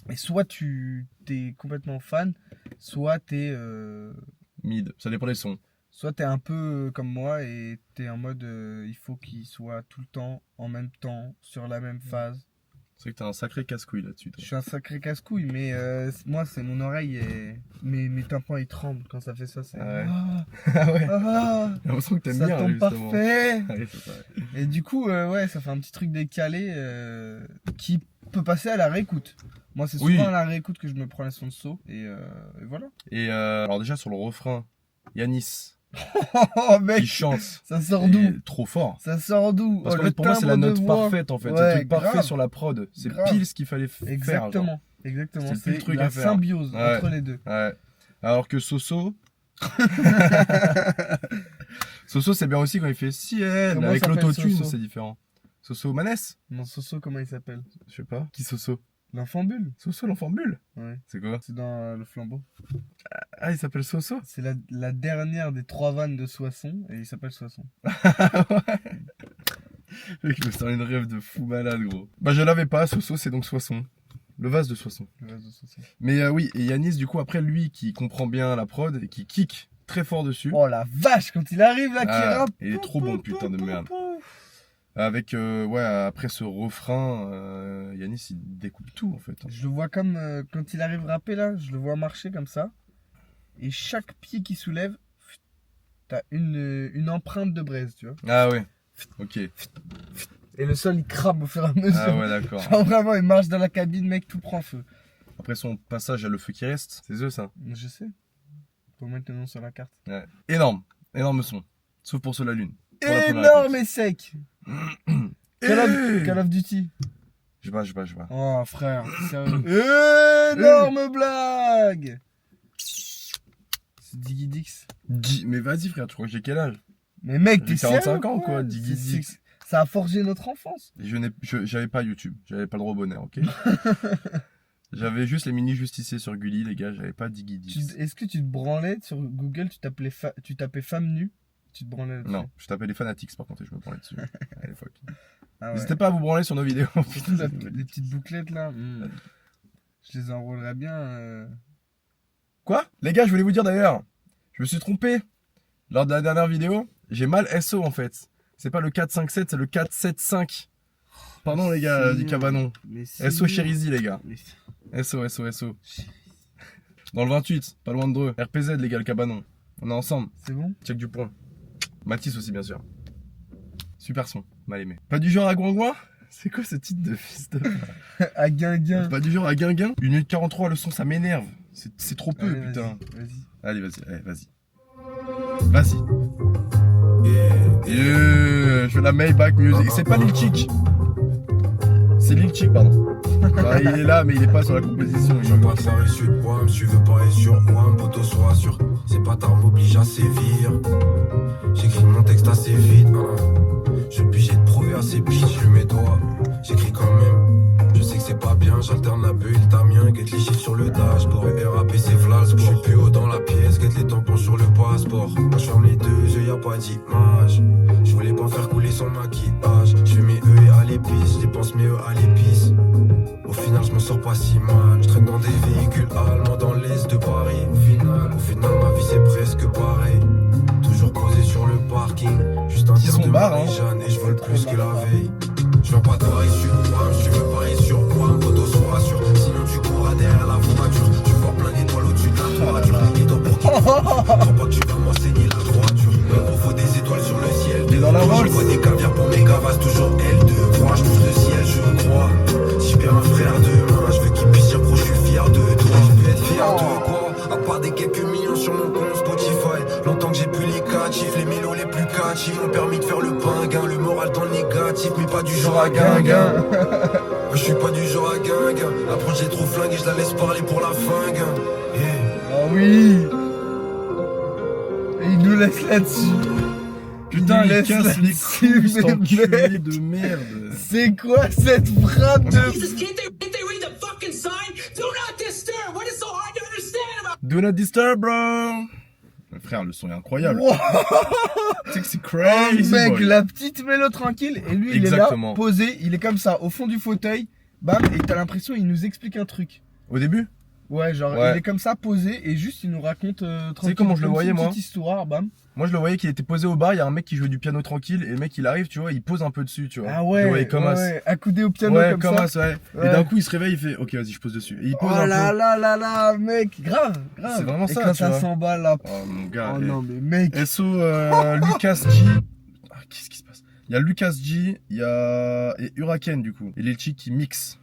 Et soit tu t'es complètement fan, soit t'es Mid, ça dépend des sons. soit t'es un peu comme moi et t'es en mode il faut qu'il soit tout le temps, en même temps, sur la même phase. C'est vrai que t'as un sacré casse-couille là-dessus. toi. Je suis un sacré casse-couille, mais moi, c'est mon oreille et mes tympans ils tremblent quand ça fait ça. C'est... Ah ouais. Ah, Ah ouais. ah, J'ai l'impression que t'aimes ça bien, tombe justement. parfait. Ouais, c'est ça. Et du coup, ouais, ça fait un petit truc décalé qui peut passer à la réécoute. Moi, c'est souvent Oui. à la réécoute que je me prends les sons de saut. Et voilà. Et alors déjà sur le refrain, Yanis Oh, mec, qui chante. ça sort d'où? est trop fort. Ça sort d'où? Parce Oh, qu'en le fait, pour moi, c'est la timbre de note voix. parfaite en fait. Ouais, C'est le truc parfait grave. sur la prod. C'est Grave. pile ce qu'il fallait faire. genre. Exactement. Exactement. C'est le C'est truc la à faire. symbiose Ouais. entre les deux. Ouais. Alors que Soso. Soso, c'est bien aussi quand il fait ciel. Comment Avec s'appelle l'autotune, Soso c'est différent. Soso Manès? Non, Soso, comment il s'appelle? Je sais pas. Qui Soso? L'enfant bulle. Soso l'enfant bulle? Ouais. C'est quoi? C'est dans le flambeau. Ah, il s'appelle Soso? C'est la dernière des 3 vannes de Soissons et il s'appelle Soissons. Mec, je me sens une rêve de fou malade, gros. Bah, je l'avais pas. Soso, c'est donc Soissons. Le vase de Soissons. Le vase de Soissons. Mais oui, et Yanis, du coup, après lui qui comprend bien la prod et qui kick très fort dessus. Oh la vache, quand il arrive là, qui Ah, rappe. il est trop bon, putain de merde. Avec, ouais, après ce refrain, Yanis il découpe tout en fait. Je le vois comme quand il arrive rapper là, je le vois marcher comme ça. Et chaque pied qu'il soulève, t'as une empreinte de braise, tu vois. Ah ouais, ok. Et le sol il crame au fur et à mesure. Ah ouais, d'accord. Genre vraiment, il marche dans la cabine, mec, tout prend feu. Après son passage à Le Feu qui reste, c'est eux ça. Je sais. Faut mettre le nom sur la carte. Ouais. Énorme, énorme son. Sauf pour Sol la Lune. Pour la première Énorme écoute. et sec. Eh Call of Duty. Je bats. Oh frère, sérieux. Énorme blague. C'est Diggy Dix. Mais vas-y frère, tu crois que j'ai quel âge? Mais mec, J'ai t'es 45 sérieux, ans, quoi, Diggy C'est- Dix. Ça a forgé notre enfance. J'avais pas YouTube, j'avais pas le droit au bonheur, ok? J'avais juste les mini justiciers sur Gulli, les gars, j'avais pas Diggy Dix. Est-ce que tu te branlais sur Google, tu tapais femme nue, tu te branlais là-dessus? Non, je tapais les fanatics par contre et je me branlais dessus à l'époque. Ah ouais. N'hésitez pas à vous branler sur nos vidéos. Surtout les petites bouclettes là. Je les enrôlerais bien. Quoi? Les gars, je voulais vous dire d'ailleurs, je me suis trompé. Lors de la dernière vidéo, j'ai mal SO en fait. C'est pas le 457, c'est le 475. Pardon les gars C'est du nul. cabanon. Mais c'est SO nul. Chérizy les gars. Mais- SO. Dans le 28, pas loin de Dreux. RPZ les gars, le cabanon. On est ensemble. C'est bon? Check du point. Matisse aussi bien sûr. Super son, mal aimé. Pas du genre à Gouingouin? C'est quoi ce titre de fils de... À Guinguin. Pas du genre à Guinguin? 1 minute 43, le son ça m'énerve. C'est trop peu Allez, putain. Vas-y. Allez, vas-y. Vas-y. Je fais la Maybach Music. C'est pas Lil Chick. C'est Lil Chick, pardon. Bah, il est là, mais il est pas sur la composition. Je veux pas que ça réussisse moi, si tu veux parler sur moi, un poteau sois sûr. C'est pas tard, m'oblige à sévir. J'écris mon texte assez vite, Je suis obligé de prouver à ces bitches, je mets doigts. J'écris quand même. Je sais que c'est pas bien, j'alterne la bulle, t'as mien, guette les chiffres sur le dashboard. RAP c'est Flassport, je suis plus haut dans la pièce, guette les tampons sur le passeport. Moi je ferme les deux yeux, y'a pas d'image. Je voulais pas faire couler son maquillage. Je fais mes œufs et à l'épice, je dépense mes œufs à l'épice. Au final je m'en sors pas si mal. Je traîne dans des véhicules allemands dans l'est de Paris. Au final ma vie c'est presque pareil. Toujours posé sur le parking. Juste un tir sont de barres, hein. Marie-Jeanne et je vole plus que la veille. Je viens pas de parier sur moi, si tu veux parier sur moi, un poteau sois sûr. Sinon tu courras derrière la voiture. Tu vois plein d'étoiles au-dessus de la toiture. Et toi pour qui crois pas que tu vas m'enseigner la droiture. Il faut des étoiles sur le ciel. Il est dans la Je Rolls. vois des caviars pour mes gavasses, toujours L2. Moi je touche le ciel, je crois. Si je perds un frère demain, je veux qu'il puisse dire gros, je suis fier de toi. Je peux être fier de quoi? À part des quelques millions sur mon compte Spotify. Longtemps que j'ai pu les catchifs, les mélos les plus catchifs m'ont permis de faire le pinguin. Le moral dans le négatif, mais pas du genre à guinguin. Moi je suis pas du genre à guingue. L'approche j'ai trop flingue et je la laisse parler pour la flingue. Yeah. Ah oui. Et il nous laisse là-dessus. Putain, il laisse casse les là-dessus, couilles, cet mais enculé mec. de merde. C'est quoi cette frappe de... Do not disturb, bro. Frère, le son est incroyable. Wow. Tu sais que c'est Oh, crazy, mec, boy. la petite mélo tranquille. Et lui, Exactement. il est là, posé. Il est comme ça, au fond du fauteuil. Bam, et t'as l'impression qu'il nous explique un truc. Au début? Ouais, genre, Ouais. il est comme ça, posé. Et juste, il nous raconte tranquille. comment je le comme voyais, une moi petite histoire, bam. Moi, je le voyais qu'il était posé au bar. Il y a un mec qui jouait du piano tranquille. Et le mec, il arrive, tu vois, il pose un peu dessus, tu vois. Ah Je le ouais, voyais comme as. ouais, accoudé au piano Ouais, comme ça. ouais. Ouais. Et d'un coup, il se réveille, il fait ok, vas-y, je pose dessus. Et il pose Oh un là peu. là là là, mec, grave. C'est vraiment et ça, quand tu ça vois. s'emballe là. Oh mon gars. Oh et- non, mais mec. SO Lucas G. Ah, qu'est-ce qui se passe? Il y a Lucas G, il y a et Huraken du coup. Et les chicks qui mixent.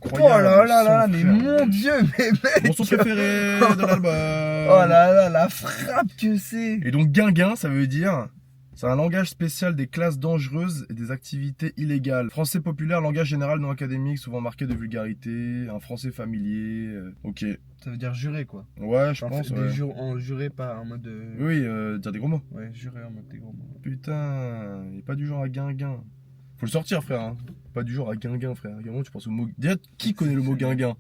Oh Incroyable. là là là là, son, mais frère. mon dieu, mais mec. Mon son préféré de l'album. Oh là là, la frappe que c'est. Et donc guinguin, ça veut dire, c'est un langage spécial des classes dangereuses et des activités illégales. Français populaire, langage général non académique, souvent marqué de vulgarité, un français familier. Ok. Ça veut dire jurer quoi. Ouais, je Enfin, pense. des Ouais. en juré pas en mode. Oui, dire des gros mots. Ouais, jurer en mode des gros mots. Putain, il est pas du genre à guinguin. Faut le sortir, frère. Hein. Pas du genre à guinguin, frère. Comment tu penses au mot. Déjà, qui connaît le mot guinguin?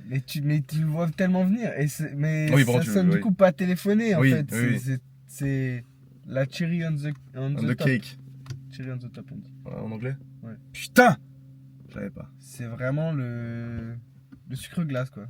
Mais tu le vois tellement venir. Mais Oui, ça bon, sonne du coup pas téléphoné en Oui, fait. oui. C'est la cherry on the On the top. cake. Cherry on the top, on dit. En anglais? Ouais. Putain! Je savais pas. C'est vraiment le sucre glace quoi.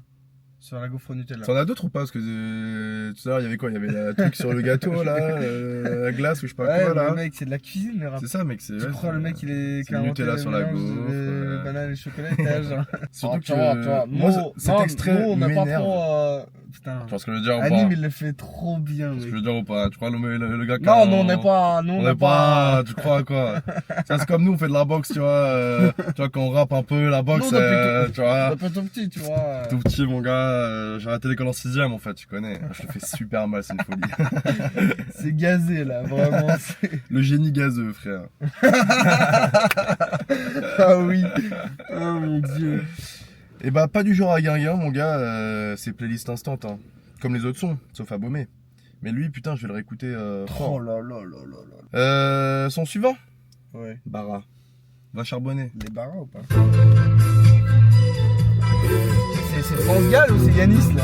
Sur la gaufre Nutella. T'en as d'autres ou pas? Parce que tout à l'heure, il y avait quoi? Il y avait le truc sur le gâteau là, la glace ou je sais pas Ouais, quoi là. mais mec, c'est de la cuisine le rap. C'est ça, mec. C'est Tu ouais, crois le mec il est c'est Nutella sur la gaufre. banane et chocolat et t'as genre. Surtout tu vois, que moi, cet extrait on n'a pas m'énerve. trop. Putain. Tu vois ce que je veux dire ou Anime pas? il le fait trop bien. Tu vois ce Mec. que je veux dire ou pas? Tu crois le gars qui Non, a- non, on n'est pas. On n'est pas. Tu crois à quoi? Ça, c'est comme nous, on fait de la boxe, tu vois. Tu vois, quand on rappe un peu la boxe, Nous, depuis tu vois. Depuis tout petit, tu vois. Tout petit, mon gars. J'ai arrêté l'école en 6ème en fait, tu connais. Je le fais super mal, c'est une folie. C'est gazé là, vraiment. Le génie gazeux, frère. Ah oui. Oh mon dieu. Et bah, pas du genre à guinguin, mon gars. C'est playlist instant, hein. Comme les autres sons, sauf à Baumé. Mais lui, putain, je vais le réécouter fort. Oh là là là là là. Son suivant? Ouais. Bara. Va charbonner. Les barras ou pas? C'est France Gall ou c'est Yanis là?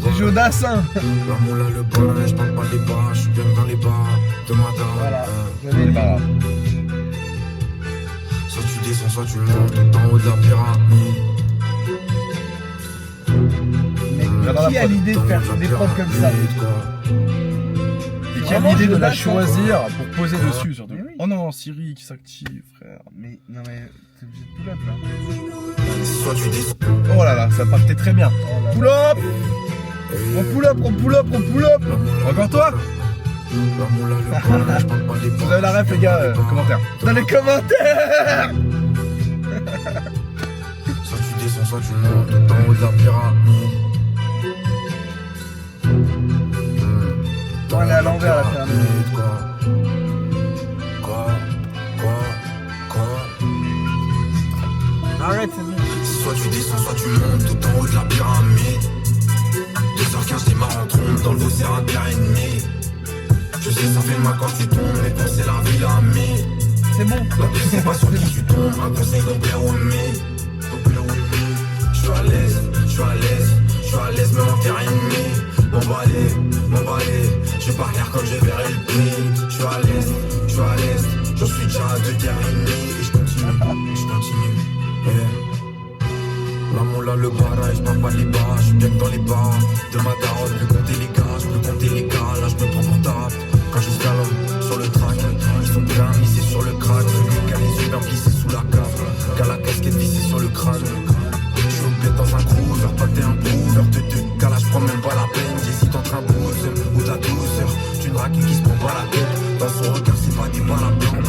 C'est Jodassin. La moula le bar, je parle pas des bars, je suis bien dans les bars de ma dame. Voilà. J'avais les barras. Soit tu descends, soit tu montes tout en haut de la pyramide. Mais qui a l'idée de faire des prods comme ça? Et qui a Vraiment, l'idée de je la lâche choisir pour poser dessus, surtout. Mais oui. Oh non, Siri qui s'active, frère. Mais non mais t'es obligé de pull up là. Soit tu descends. Oh là là, ça partait très bien. Oh là Pull là. up! On pull up, on pull up, on pull up. Encore toi? La moula le bar, je parle pas des bars. Vous avez la ref, les gars, commentaire. Dans les commentaires. Soit tu descends, soit tu montes tout en haut de la pyramide. On est à l'envers la pyramide. Quoi? Arrête, c'est bon. Soit tu descends, soit tu montes tout en haut de la pyramide. 2h15, je démarre en trompe, dans le veau c'est un bière et demi. Je sais, ça fait mal quand tu tombes, mais quand c'est la vie, l'ami. C'est bon. La vie, c'est pas sur qui tu tombes, un conseil d'en plaire au mi. Je suis à l'aise, je suis à l'aise, je suis à l'aise, mais en terre ennemie. M'emballer, je vais partir comme je verrai le prix. Je suis à l'aise, j'en suis déjà à 2 guerres et demie. Et je continue, yeah. La moula le barrage, je parle pas les bars, je suis bien dans les bars. De ma daronne, je peux compter les gars, je peux compter les gars, là je me prends pour table. Quand je slalom sur le track, ils sont bien misés sur le crack. Celui qui a les yeux bien plissés sous la cave, qui a la casquette vissée sur le crâne. Je suis au bled dans un cruiser, toi t'es un prouveur de deux cas, je prends même pas la peine. J'hésite entre un boozer ou de la douceur. Tu une raquette qui se prend pas la tête. Dans son regard c'est pas des balles à blanc.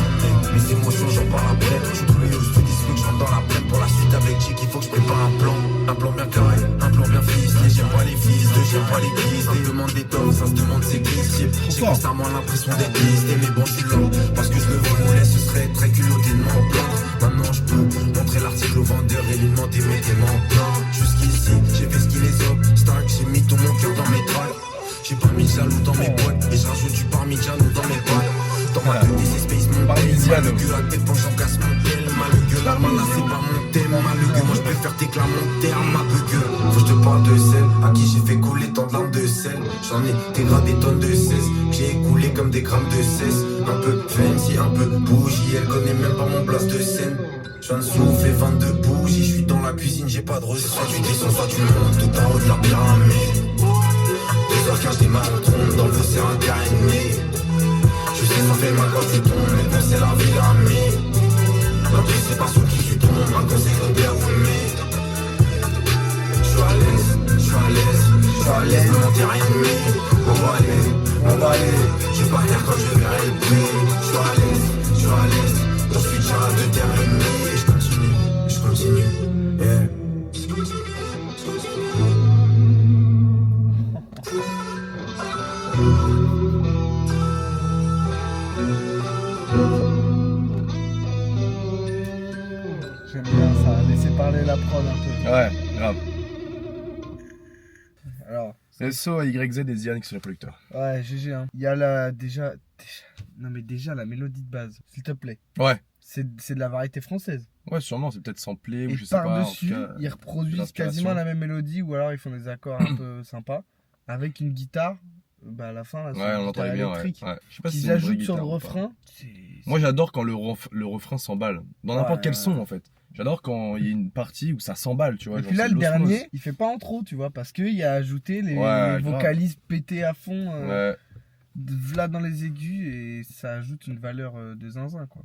Mes émotions j'en parle à peine. Je suis curieux, je te dis que je rentre dans la plaine. Pour la suite avec Chick il faut que je prépare un plan. Un plan bien carré, un plan bien ficelé. J'aime pas les fils, j'aime pas les grises. Ça se demande des tops, ça se demande ses glissiers. J'ai constamment l'impression d'être listé. Mais bon je suis là, parce que je le voulais. Ce serait très culotté de m'en plaindre. Maintenant je peux montrer la lui demander mais t'es mental. Jusqu'ici, j'ai fait ce qui les obstacles. J'ai mis tout mon cœur dans mes draps. J'ai pas mis de jaloux dans mes boîtes. Et j'ajoute du parmigiano dans mes boîtes. Dans ma tête, c'est Space Mountain. Parmigiano. Mal le gueule à tête quand j'encasse mon tel. Mal le gueule, la main c'est pas mon thème. Mal le gueule, moi j'préfère t'éclater mon terme. Ma gueule, faut que je te parle de sel. À qui j'ai fait couler tant de larmes de sel. J'en ai dégradé des tonnes de cesse. J'ai écoulé comme des grammes de cesse. Un peu fancy, un peu bougie. Elle connaît même pas mon place de scène. J'viens de souffler 22 bougies. J'suis dans la cuisine, j'ai pas de recette. Soit tu descends, soit tu montes tout en haut de la pyramide. 2h15, t'es mal en trompe. Dans le feu, c'est un dernier. Je sais, ça fait mal quand tu tombes. Mais bon, c'est la vie, l'ami. La vie, c'est pas sur qui tu tombes. Maintenant, c'est comme bien mais j'suis à l'aise, j'suis à l'aise. J'suis à l'aise, ne m'en dis rien de mais on va aller. J'ai pas l'air quand je verrai le bruit. J'suis à l'aise. J'en suis déjà à 2 terres et demi. Et je continue, yeah. J'aime bien ça, laisser parler la prod un peu. Ouais, grave. Alors, SOYZ et Zian qui sont les producteurs. ouais, GG. Hein. Il y a Non, mais déjà la mélodie de base, s'il te plaît. Ouais. C'est de la variété française. Ouais, sûrement, c'est peut-être samplé ou Et je sais pas. En par-dessus, tout cas, ils reproduisent l'inspiration. quasiment la même mélodie ou alors ils font des accords un peu sympas avec une guitare. Bah, à la fin, là, c'est Ouais, une on guitare l'entendait bien. Ouais. électrique. Ouais. Je sais pas si Qu'ils c'est une vraie ajoutent sur le guitare ou pas. refrain. Moi, j'adore quand le refrain s'emballe. Dans n'importe Ouais, quel ouais. son, en fait. J'adore quand il y a une partie où ça s'emballe, tu vois. Et genre, puis là, c'est le de l'osmose. dernier, il fait pas en trop, tu vois, parce qu'il a ajouté les Ouais, grave. vocalises pétés à fond, Ouais. là dans les aigus, et ça ajoute une valeur de zinzin, quoi.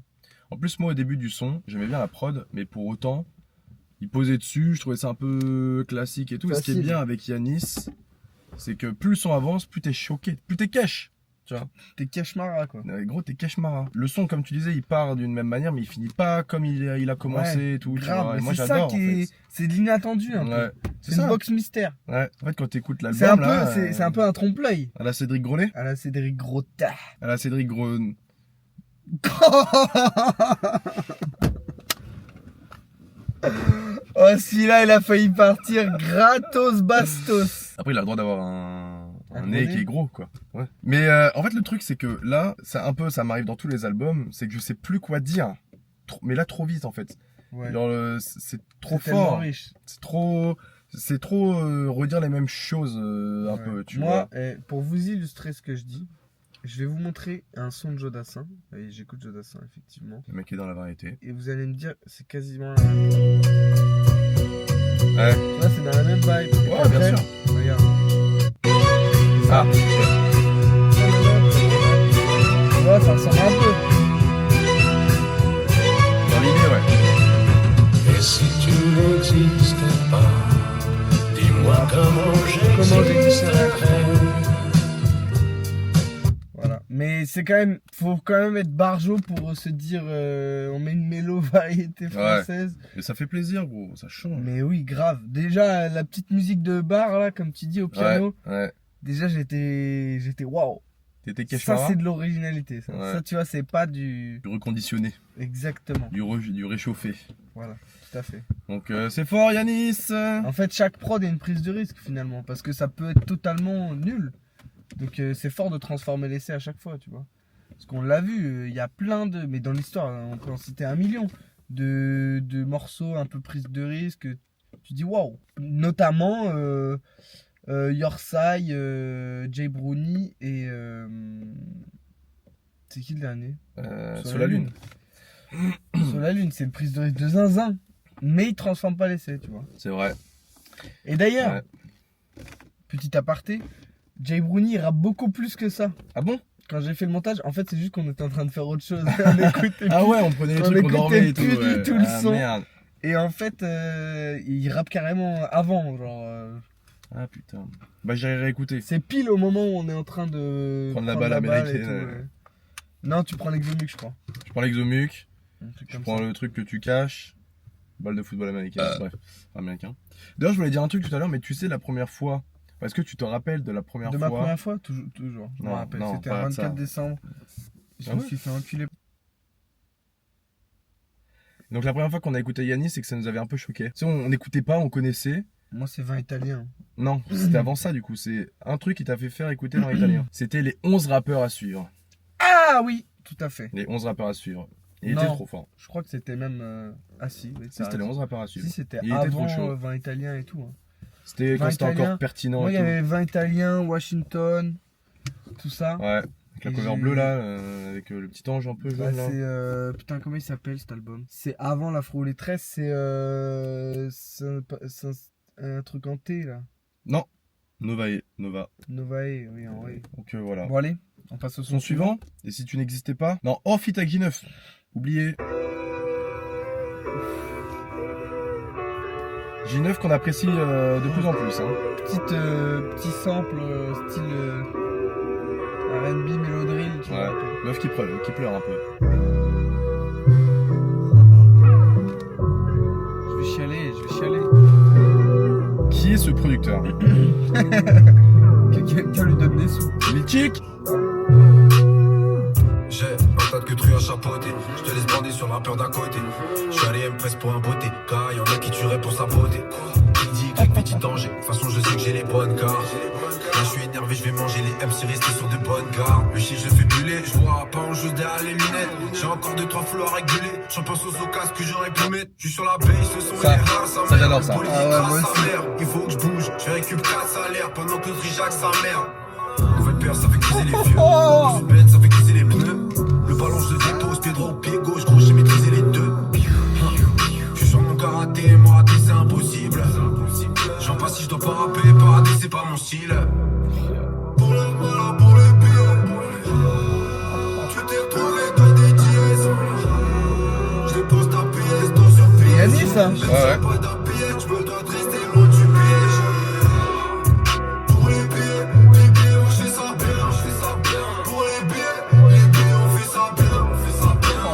En plus, moi, au début du son, j'aimais bien la prod, mais pour autant, il posait dessus, je trouvais ça un peu classique et tout. Et ce qui est Facile. bien avec Yanis, c'est que plus le son avance, plus t'es choqué, plus t'es cash. Tu vois. T'es cashmara, quoi. Gros, t'es cash-mara. Le son, comme tu disais, il part d'une même manière, mais il finit pas comme il a commencé Ouais, et tout. tu grave, vois. Et mais moi, c'est ça j'adore, qui en est... fait. C'est de l'inattendu, un peu. Ouais, C'est une ça. box mystère. Ouais. En fait, quand t'écoutes l'album, C'est un, là, peu, c'est un peu un trompe-l'œil. à la Cédric Grolet, À la Cédric Grota. à la Cédric Gros... Oh, celui-là, il a failli partir gratos bastos. Après, il a le droit d'avoir un nez gros qui nez. est gros, quoi. Ouais. Mais en fait, le truc, c'est que là, ça m'arrive dans tous les albums, c'est que je sais plus quoi dire. Mais là, trop vite, en fait. Ouais. Genre, c'est trop C'est tellement fort. riche. C'est trop redire les mêmes choses un Ouais. peu, tu Moi, vois. pour vous illustrer ce que je dis, je vais vous montrer un son de Jodassin. Et j'écoute Jodassin, effectivement. Le mec est dans la variété. Et vous allez me dire, c'est quasiment la même. Ouais. Tu vois, c'est dans la même vibe. Et Ouais, après, bien sûr. Regarde. Ah, Tu vois, ça ressemble un peu. dans l'idée, ouais. Et si tu n'existais pas, dis-moi Comment j'existerais. Voilà. Mais c'est quand même, faut quand même être barjot pour se dire, on met une mélo variété française. Mais ça fait plaisir, gros. Ça change. Mais oui, grave. Déjà, la petite musique de bar, là, comme tu dis, au piano. Ouais. Déjà, j'étais waouh. T'étais Ça, Keshmara, c'est de l'originalité. Ça. Ouais. Ça, tu vois, c'est pas du. du reconditionné, Exactement. du réchauffé. Voilà, tout à fait. Donc c'est fort, Yanis. En fait, chaque prod est une prise de risque finalement, parce que ça peut être totalement nul. Donc c'est fort de transformer l'essai à chaque fois, tu vois. Parce qu'on l'a vu, il y a plein de. Mais dans l'histoire, on peut en citer 1 million de morceaux un peu prise de risque. Tu dis waouh. Notamment Yorsai, Jay Brownie et. C'est qui le dernier? Sur la lune. Sur la lune, c'est une prise de risque de zinzin. Mais il transforme pas l'essai, tu vois. C'est vrai. Et d'ailleurs, Ouais. petit aparté, Jay Brownie il rappe beaucoup plus que ça. Ah bon? Quand j'ai fait le montage, en fait, c'est juste qu'on était en train de faire autre chose. On écoutait Ah plus. ouais, on prenait les On trucs, on écoutait dormait et tout. plus du ouais. tout le Ah, son. Merde. Et en fait, il rappe carrément avant. Genre, Ah putain. Bah j'irai réécouter. c'est pile au moment où on est en train de Prendre la balle américaine, et tout, ouais. ouais. Non, tu prends l'exomuc, je crois. Je prends l'exomuc, Un truc je comme prends ça. le truc que tu caches. Balle de football américaine, bref, américain. D'ailleurs, je voulais dire un truc tout à l'heure, mais tu sais, la première fois, est-ce que tu te rappelles de la première De fois ma première fois, toujours. Je me Non, rappelle. non, C'était pas un ça. 24 décembre. Je Ah me ouais suis fait enculer. Donc la première fois qu'on a écouté Yanis, c'est que ça nous avait un peu choqué. Tu sais, on n'écoutait pas, on connaissait. Moi, c'est 20 italiens. Non, c'était avant ça du coup. C'est un truc qui t'a fait faire écouter dans l'italien. C'était les 11 rappeurs à suivre. Ah oui, tout à fait. Les 11 rappeurs à suivre. Il Non. était trop fort. Je crois que c'était même... Ah si, oui, Si, c'était les 11 rappeurs à suivre. Si, c'était Il était trop avant chaud. 20 italiens et tout. Hein. C'était 20 quand c'était Italiens. encore pertinent. Moi, il et y tout. avait 20 italiens, Washington, tout ça. Ouais, avec la Et cover j'ai- bleue là, avec le petit ange un peu Bah, jaune là. c'est putain, comment il s'appelle cet album? C'est avant l'Afro les tresses, c'est un truc en T là. Non, Nova. Novae, oui, en vrai. Donc voilà. Bon allez, on passe au Son suivant, et si tu n'existais pas. Non, oh, fit avec J9. Oublié. J9 qu'on apprécie de plus en plus. Hein. Petit sample style R&B mélodrill, tu Ouais. vois. un peu. Meuf qui pleure un peu. Je vais chialer. Qui est ce producteur? Quelqu'un lui donne des sous. Litchik. J'ai un tas de queutrues à chapeauter. Je te laisse bander sur la peur d'à côté. Je suis allé M-Press pour un beauté. Car y'en a qui tueraient pour sa beauté. Il dit que petit danger. De toute façon, je sais que j'ai les bonnes cartes. Là, je suis énervé, je vais manger les MC restés sur de bonnes cartes. Le chiffre, je fais buller. Je vois pas en jeu derrière les lunettes. J'ai encore 2-3 flots à réguler. J'en pense aux casques que j'aurais pu mettre. Je suis sur la base, le son Ça, est rare, ça, j'adore ça. Politique, Ah ouais, moi sa aussi. mère. Il faut que je bouge. Je récupère 4 salaires pendant que Trijac sa mère. Nouvelle paire, ça fait griser les vieux. Dans une benne, ça fait griser les pneus. Le ballon, je le dépose, pied droit, pied gauche, gros, j'ai maîtrisé les deux. Je suis sur mon karaté, moi rater, c'est impossible. J'en passe si je dois pas rapper, parader, c'est pas mon style. Pour le mal, pour le pire. Tu t'es retrouvé dans des dièses. Je dépose ta pièce dans un piège. Yanis, ça. Ouais. Pas d'un piège, je me dois de rester loin du piège. Pour les billets, moi je fais ça bien. Pour les billets, on fait ça bien.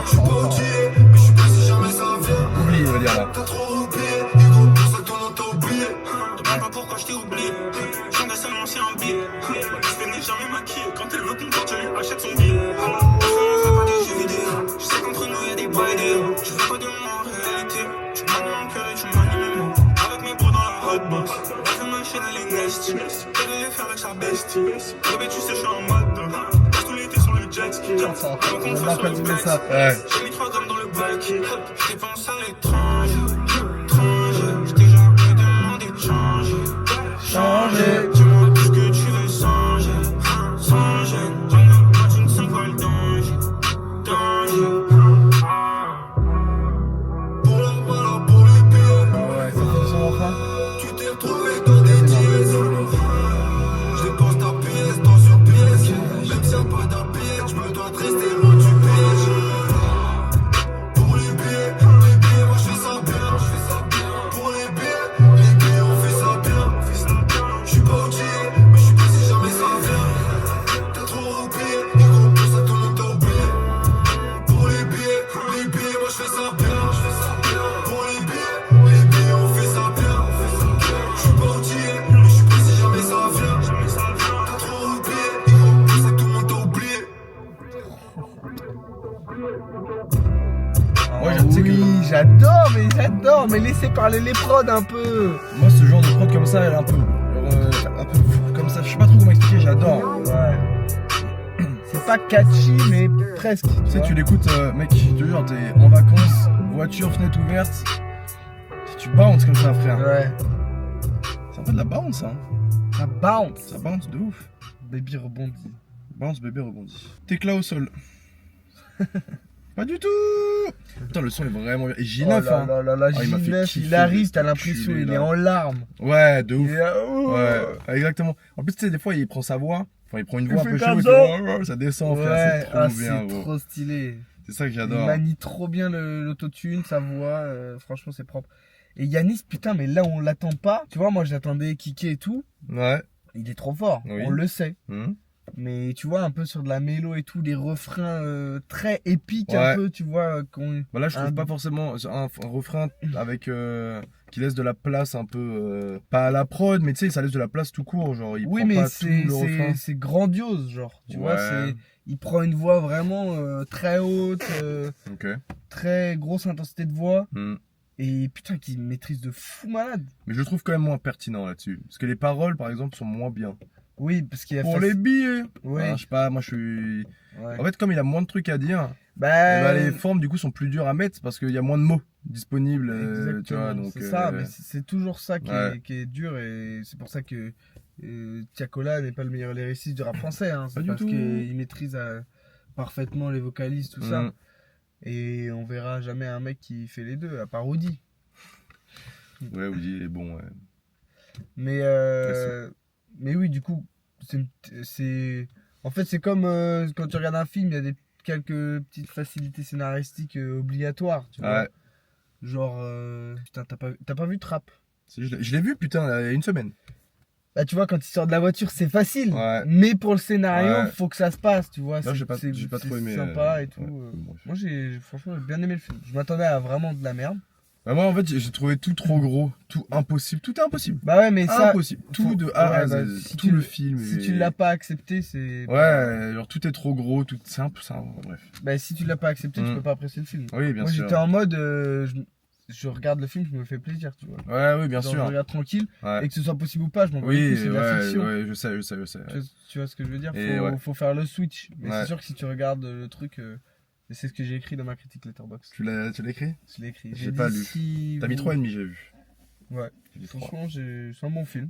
Je suis pas outillé, mais je suis pas si jamais ça vient. Oublie, il va dire là. T'as trop oublié, et gros pour ça ton nom t'a oublié. Demande pas pourquoi je t'ai oublié. J'engage seulement si un billet. Je n'est jamais maquillée. Quand elle veut qu'on porte, je lui achète son billet. Je fais pas des jeux vidéo. Je sais qu'entre nous y'a des bails d'héros. Je veux pas de moi en réalité. Tu manies mon cœur et tu manies mes mots. Avec mes bros dans la hotbox. La femme ma chaîne elle est nasty. Elle veut les faire avec sa bestie. Bébé tu sais je suis en mode. Passe tout l'été sur le jet ski. Avant qu'on On fasse n'a sur pas le dit back. ça. Ouais. J'ai mis 3 gommes dans le bac. Je dépense à l'étranger. Je t'ai jamais demandé de changer. Dis-moi tout ce que tu veux changer. Moi tu ne sais quoi le danger. Pour la mala, pour les billets. Ouais, ça fait son enfant. Tu t'es retrouvé dans des dièses. Je dépense ta pièce dans une pièce. Même s'il y a pas d'un piège, je me dois de rester loin du piège. Pour les billets, moi je fais ça bien. Pour les billets, on fait ça bien. Je suis pas outillé, mais je suis pas si jamais ça vient. T'as trop oublié, et gros pour ça tout le monde t'a oublié. Pour les billets, moi je fais ça bien. Pour les billets, on fait ça bien. Je suis pas outillé, mais je suis pas si jamais ça vient. T'as trop oublié, et gros pour ça tout le monde t'a oublié. Moi, je sais que- Oui, j'adore, mais laissez parler les prods un peu. Moi, ce genre de prod comme ça, elle est un peu comme ça. Je sais pas trop comment expliquer, j'adore. Ouais. C'est pas catchy, mais presque. Tu sais, tu l'écoutes, mec, je te jure, t'es en vacances, voiture, fenêtre ouverte. Tu bounces comme ça, frère. Ouais. C'est un peu de la bounce, hein. Ça bounce. Ça bounce de ouf. Baby rebondit. Bounce, bébé rebondit. Tecla au sol. Pas du tout. Putain, le son est vraiment bien. Et J9, Oh là hein. là là là, Ah, il m'a fait J9, kiffer, il arrive, ce t'as l'impression culé, il là. est en larmes. Ouais, de ouf. Il est là, ouh. Ouais, exactement. En plus, tu sais, des fois, il prend sa voix. Enfin, il prend une Il voix un fait peu comme chaude. ça. Ça descend, frère. Ouais, C'est trop ah, bien, c'est gros. trop stylé. C'est ça que Il j'adore. manie trop bien l'autotune, sa voix, franchement c'est propre. Et Yanis, putain, mais là où on l'attend pas, tu vois, moi j'attendais Kiki et tout, Ouais. il est trop fort, Oui. on le sait. Hmm. Mais tu vois, un peu sur de la mélo et tout, des refrains très épiques, Ouais. un peu, tu vois. Bah là, je trouve Un- pas forcément un refrain avec qui laisse de la place un peu, pas à la prod, mais tu sais, ça laisse de la place tout court. Genre, il Oui, prend mais pas tout le refrain. c'est grandiose, genre. Tu vois, Ouais. il prend une voix vraiment très haute, Ok. très grosse intensité de voix. Hmm. Et putain, qu'il maîtrise de fou malade. Mais je le trouve quand même moins pertinent là-dessus. Parce que les paroles, par exemple, sont moins bien. Oui, parce qu'il a Pour fait. les billets. Ouais. Je sais pas, moi je suis. Ouais. En fait, comme il a moins de trucs à dire, Bah, eh ben, les formes du coup sont plus dures à mettre parce qu'il y a moins de mots disponibles. Tu vois, exactement, donc. c'est ça, mais c'est toujours ça ouais. qui est dur et c'est pour ça que Tiakola n'est pas le meilleur lyriciste du rap français. Hein. C'est Pas du parce tout. qu'il maîtrise parfaitement les vocalises, tout ça. Hmm. Et on verra jamais un mec qui fait les deux, à part Audi. Ouais, oui, et bon, ouais. Mais oui, du coup, en fait, c'est comme quand tu regardes un film, il y a quelques petites facilités scénaristiques obligatoires, tu vois. Ouais. Genre, putain, t'as pas vu Trap? Si, je l'ai vu, putain, il y a une semaine. Bah, tu vois, quand il sort de la voiture, c'est facile. Ouais. Mais pour le scénario, Ouais. faut que ça se passe, tu vois. Là, j'ai pas trop aimé. Sympa et tout. ouais, bon, Moi, franchement, j'ai bien aimé le film. Je m'attendais à vraiment de la merde. bah, moi, en fait, j'ai trouvé tout trop gros, tout impossible. Tout est impossible. Bah ouais, mais ça. Impossible. Tout faut- de A à ouais, bah, Z. si Tout tu- le film. Si est- tu l'as pas accepté, c'est. Ouais, genre tout est trop gros, tout c'est un peu ça. Bref. Bah, si tu l'as pas accepté, tu Mm. peux pas apprécier le film. Oui, bien Moi, sûr. j'étais en mode. Je regarde le film, je me fais plaisir, tu vois. Ouais, oui, bien Genre, sûr. je regarde tranquille. Ouais. Et que ce soit possible ou pas, je m'en bats les Oui, couilles, c'est de la ouais, fiction. ouais, je sais. Tu vois ce que je veux dire? Et ouais. Faut faire le switch. Mais Ouais. c'est sûr que si tu regardes le truc. Et c'est ce que j'ai écrit dans ma critique Letterboxd. Tu l'as écrit? Je l'ai écrit. J'ai pas lu. Si T'as mis vous- 3,5, j'ai vu. Ouais. J'ai mis 3. Franchement, c'est un bon film.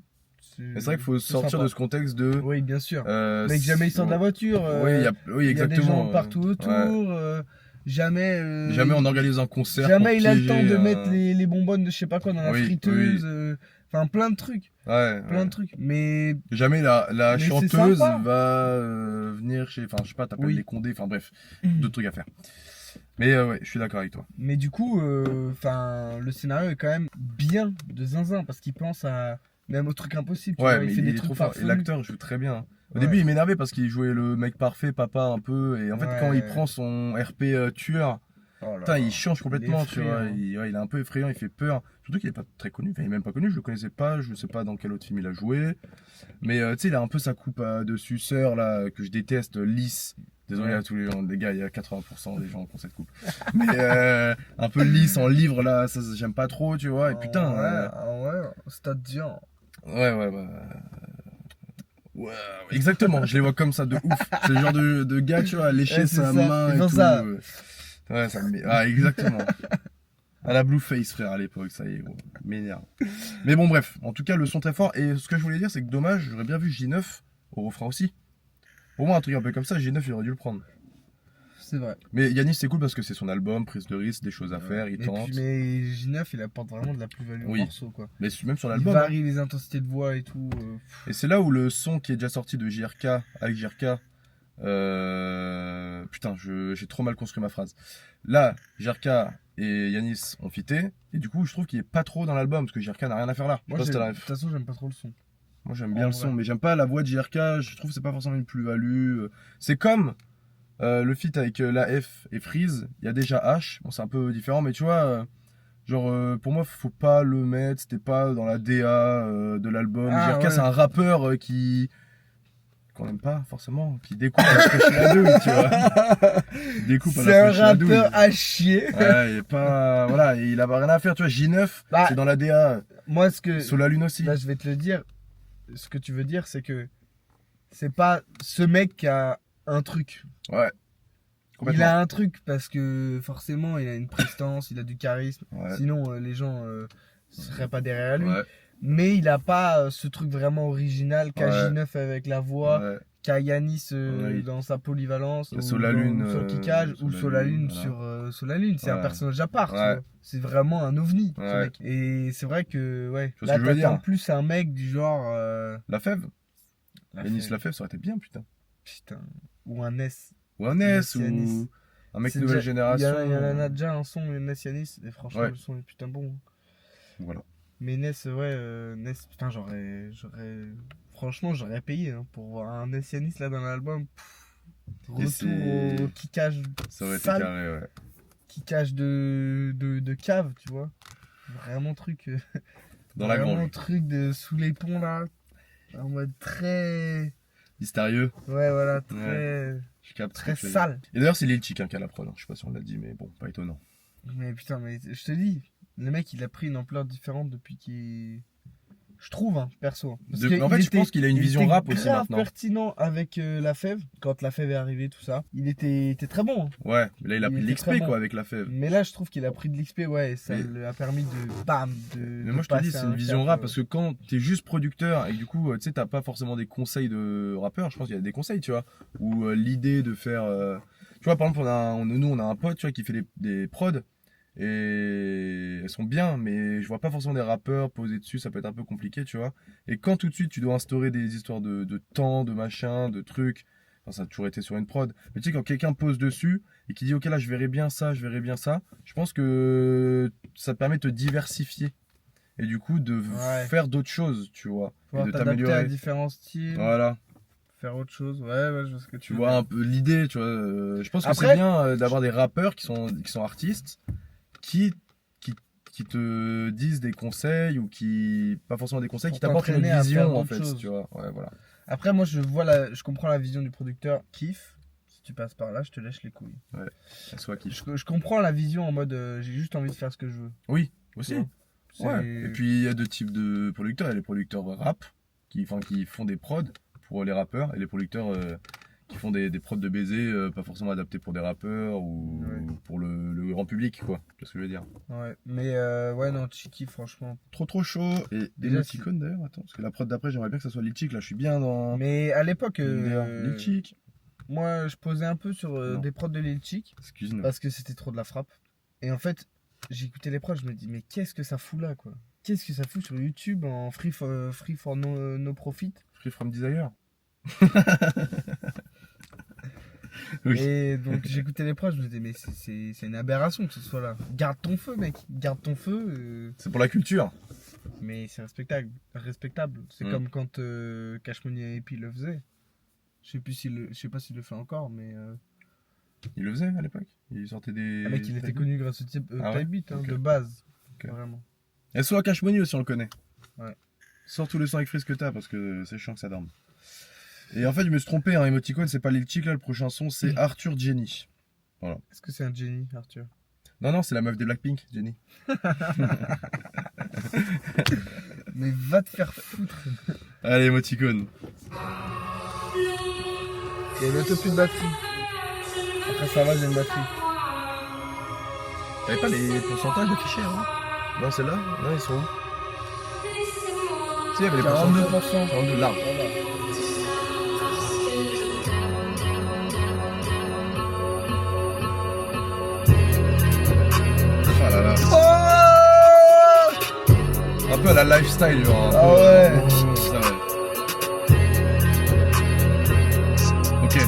Mais c'est vrai qu'il faut c'est sortir sympa. de ce contexte de. Oui, bien sûr. Mec, jamais il sort de la ouais. voiture. Oui, il y a des exactement. gens partout autour. Ouais. Jamais. Jamais on organise un concert. Jamais pour il a le piéger temps de un- mettre les bonbonnes de je sais pas quoi dans la Oui, friteuse. oui. Enfin, plein de trucs. Ouais. Plein ouais. de trucs. Mais. Jamais la Mais c'est chanteuse sympa. va venir chez. Enfin, je sais pas, t'appelles Oui. les Condés. Enfin, bref, d'autres trucs à faire. Mais ouais, je suis d'accord avec toi. Mais du coup, le scénario est quand même bien de zinzin parce qu'il pense à. Même au truc impossible. Tu Ouais, vois, mais il fait des est trucs trop fort. Et farfelus. l'acteur joue très bien. Au Ouais. début, il m'énervait parce qu'il jouait le mec parfait, papa un peu. Et en fait, Ouais. quand il prend son RP tueur, Oh là putain, là. il change complètement, est tu vois. effrayant. Il est un peu effrayant, il fait peur. Surtout qu'il est pas très connu. Enfin, il est même pas connu, je le connaissais pas. Je sais pas dans quel autre film il a joué. Mais tu sais, il a un peu sa coupe de suceur là, que je déteste, lisse. Désolé Ouais. à tous les gens, les gars, il y a 80% des gens qui ont cette coupe. Mais un peu lisse en livre là, ça j'aime pas trop, tu vois. Et putain. Ouais, c'est-à-dire. Ouais. Ouais, exactement, je les vois comme ça de ouf. C'est le genre de gars, tu vois, à lécher Ouais, c'est sa ça. main Ils et font tout. ça. Ouais, ça me met. Ah, exactement. À la Blueface, frère, à l'époque, ça y est, gros. M'énerve. Mais bon, bref, en tout cas, le son très fort. Et ce que je voulais dire, c'est que dommage, j'aurais bien vu J9 au refrain aussi. Pour moi, un truc un peu comme ça, J9, il aurait dû le prendre. C'est vrai. Mais Yanis, c'est cool parce que c'est son album, prise de risque, des choses à faire, il Et tente. puis, mais J9, il apporte vraiment de la plus-value Oui. au morceau, quoi. Mais même sur Il l'album. hein. varie les intensités de voix et tout. Et c'est là où le son qui est déjà sorti de JRK avec JRK. Putain, j'ai trop mal construit ma phrase. Là, JRK et Yanis ont fité. Et du coup, je trouve qu'il est pas trop dans l'album parce que JRK n'a rien à faire là. Je sais Moi, pas si t'as la de ref. toute façon, j'aime pas trop le son. Moi, j'aime bien En le son, vrai. mais j'aime pas la voix de JRK. Je trouve que c'est pas forcément une plus-value. C'est comme le feat avec la F et Freeze. Il y a déjà H. Bon, c'est un peu différent, mais tu vois. Pour moi, faut pas le mettre, c'était pas dans la DA de l'album. Ah, JRK, ouais. c'est un rappeur qu'on aime pas forcément, qui découpe à se pêcher la douille, tu vois. Il découpe à C'est la un pêcher la douille. rappeur à chier. Ouais, il est pas. Voilà, il a rien à faire, tu vois. J9, Bah, c'est dans la DA. Moi, ce que. Sous la lune aussi. Là, je vais te le dire. Ce que tu veux dire, c'est que c'est pas ce mec qui a un truc. Ouais. Il Complètement. a un truc parce que forcément, il a une prestance, il a du charisme. Ouais. Sinon, les gens seraient pas derrière lui. Ouais. Mais il a pas ce truc vraiment original qu'a Ouais. J9 avec la voix, Ouais. qu'a Yanis Oui. dans sa polyvalence, Et ou sur la dans- lune, ou sur le kickage, ou sur la lune, sur la lune. C'est un Ouais. personnage à part. tu Ouais. vois. C'est vraiment un ovni, ce Ouais. mec. Et c'est vrai que, ouais, Tu vois ce là, que je veux t'attends dire. plus un mec du genre. La fève. Yanis Fève. Lafèvre, ça aurait été bien, putain. Putain. Ou un S. Ou un S, Yanis. ou un mec C'est nouvelle déjà- génération. Il y en a déjà un son, Yanis Yanis, et franchement, Ouais. le son est putain bon. Voilà. Mais NES, ouais, NES, putain, franchement, j'aurais payé hein, pour voir un NES Yanis là dans l'album. Et Retour au kickage Ça aurait été sale, carré, ouais. kickage de cave, tu vois. Vraiment truc. Dans la vraiment grange. truc de sous les ponts là. En mode très. Mystérieux. Ouais, voilà, très. Je capte. Très ce que tu veux sale. dire. Et d'ailleurs, c'est Lil Chick hein, qui a la prod. Hein. Je sais pas si on l'a dit, mais bon, pas étonnant. Mais putain, mais je te dis, le mec il a pris une ampleur différente depuis qu'il. Je trouve, hein, perso. Parce que En fait, il je pense qu'il a une il vision était rap aussi grave maintenant. Pertinent avec la fève, quand la fève est arrivée, tout ça. Il était très bon. Hein. Ouais, mais là, il a Il pris de était l'XP très bon. quoi avec la fève. Mais là, je trouve qu'il a pris de l'XP, ouais, et ça Mais- lui a permis de. Bam de, Mais moi, je te dis, c'est une vision rap parce que quand t'es juste producteur et que du coup, tu sais, t'as pas forcément des conseils de rappeur, je pense qu'il y a des conseils, tu vois. Ou l'idée de faire. Tu vois, par exemple, nous, on a un pote, tu vois, qui fait des prods. Et elles sont bien, mais je vois pas forcément des rappeurs poser dessus, ça peut être un peu compliqué, tu vois. Et quand tout de suite tu dois instaurer des histoires de temps, de machin, de trucs, enfin ça a toujours été sur une prod, mais tu sais, quand quelqu'un pose dessus et qui dit ok là je verrai bien ça, je pense que ça te permet de te diversifier et du coup de Ouais. faire d'autres choses, tu vois, et pouvoir de t'adapter à t'améliorer. différents styles, Voilà, faire autre chose. Ouais, je vois ce que tu veux vois dire. un peu l'idée, tu vois. Je pense que Après- c'est bien d'avoir des rappeurs qui sont artistes, qui te disent des conseils ou qui pas forcément des conseils, Pour qui t'apportent une t'entraîner autre à faire vision en d'autres fait, choses. tu vois. Ouais, voilà. Après, moi, je comprends la vision du producteur. Kiff. Si tu passes par là, je te lèche les couilles. Soit qui. Je comprends la vision en mode j'ai juste envie de faire ce que je veux. Oui, aussi. Tu vois. Ouais. C'est- Et puis il y a deux types de producteurs. Il y a les producteurs rap qui font des prods pour les rappeurs et les producteurs qui font des prods de baisers pas forcément adaptés pour des rappeurs ou Ouais. pour le grand public quoi. C'est ce que je veux dire. Ouais, mais ouais, non, Chiki, franchement. Trop chaud. Et des Déjà, émoticônes d'ailleurs, attends, parce que la prod d'après j'aimerais bien que ça soit Lil Chick, là je suis bien dans. Mais à l'époque, Lil Chick. moi, je posais un peu sur Non. des prods de Lil Chick Excuse-nous. parce que c'était trop de la frappe. Et en fait, j'écoutais les prods, je me dis, mais qu'est-ce que ça fout là, quoi? Qu'est-ce que ça fout sur YouTube en free for no profit? Free from Desire. Oui. Et donc j'écoutais les prods, je me disais, mais c'est une aberration que ce soit là. Garde ton feu, mec. Garde ton feu. C'est pour la culture. Mais c'est respectable. C'est Mm. comme quand Cash Money et AP le faisait. Je sais pas s'il le fait encore, mais Il le faisait à l'époque. Il sortait des. le mec il était connu grâce au type Ah ouais Type Beat, hein, Ok. de base. Ok. Vraiment. Et soit Cash Money aussi, on le connaît. Ouais. Sors tous les sons avec Freeze que t'as parce que c'est chiant que ça dorme. Et en fait, je me suis trompé, hein, Emoticon, c'est pas Lil Chick là, le prochain son, c'est Arthur Jenny. Est-ce que c'est un Jenny, Arthur? Non, c'est la meuf des Blackpink, Jenny. Mais va te faire foutre. Allez, Emoticon. Il y a bientôt plus de batterie. Après ça va, j'ai une batterie. T'avais pas les pourcentages affichés, hein? Non, celle-là? Non, ils sont où? Si, il y avait les 42%. 42 larmes. Voilà. Ah là là. Un peu à la lifestyle, genre. Ah ouais. Ça va. Ok. Je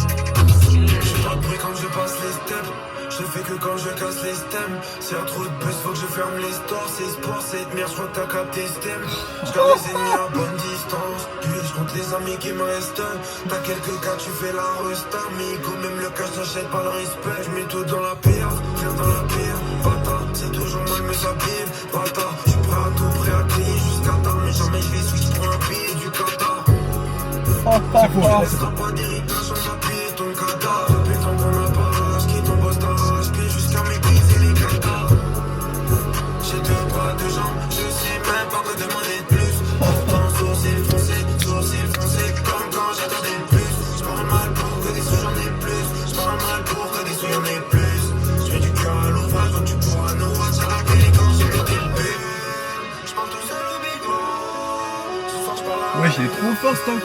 fais pas de bruit quand je passe les steps. Je fais que quand je casse les stems. S'il y a trop de buzz, faut que je ferme les stores. C'est sport, cette merde, je crois que t'as capté stem. Je garde les ennemis à bonne distance. Puis je compte les amis qui me restent. T'as quelques cas, tu fais la resta. Amigo, même le cash n'achète pas le respect. Je mets tout dans la pire, viens dans la pire. Bata, c'est toujours moi, mais ça pile. Bata, je suis prêt à tout, prêt à crier jusqu'à tard. Mais jamais je vais switch pour un billet du Qatar. C'est faux, Tu laisseras pas d'héritage, on va payer ton cadavre. Depuis tant qu'on a pas qui ton boss t'arrache, jusqu'à maîtriser les cadavres. J'ai deux bras, deux jambes, je sais même pas quoi demander de plus. Pourtant, sourcil foncé, comme quand j'attendais le plus. J'parle mal pour que des sous j'en ai plus. J'parle mal pour que des sous y'en ai plus. J'mets du cœur à l'ouvrage, donc tu pourras nous watch à la télé quand j'ai pété le but. J'parle tout seul au bigot. Ce soir j'parle à Ouais, il est trop fort ce temps.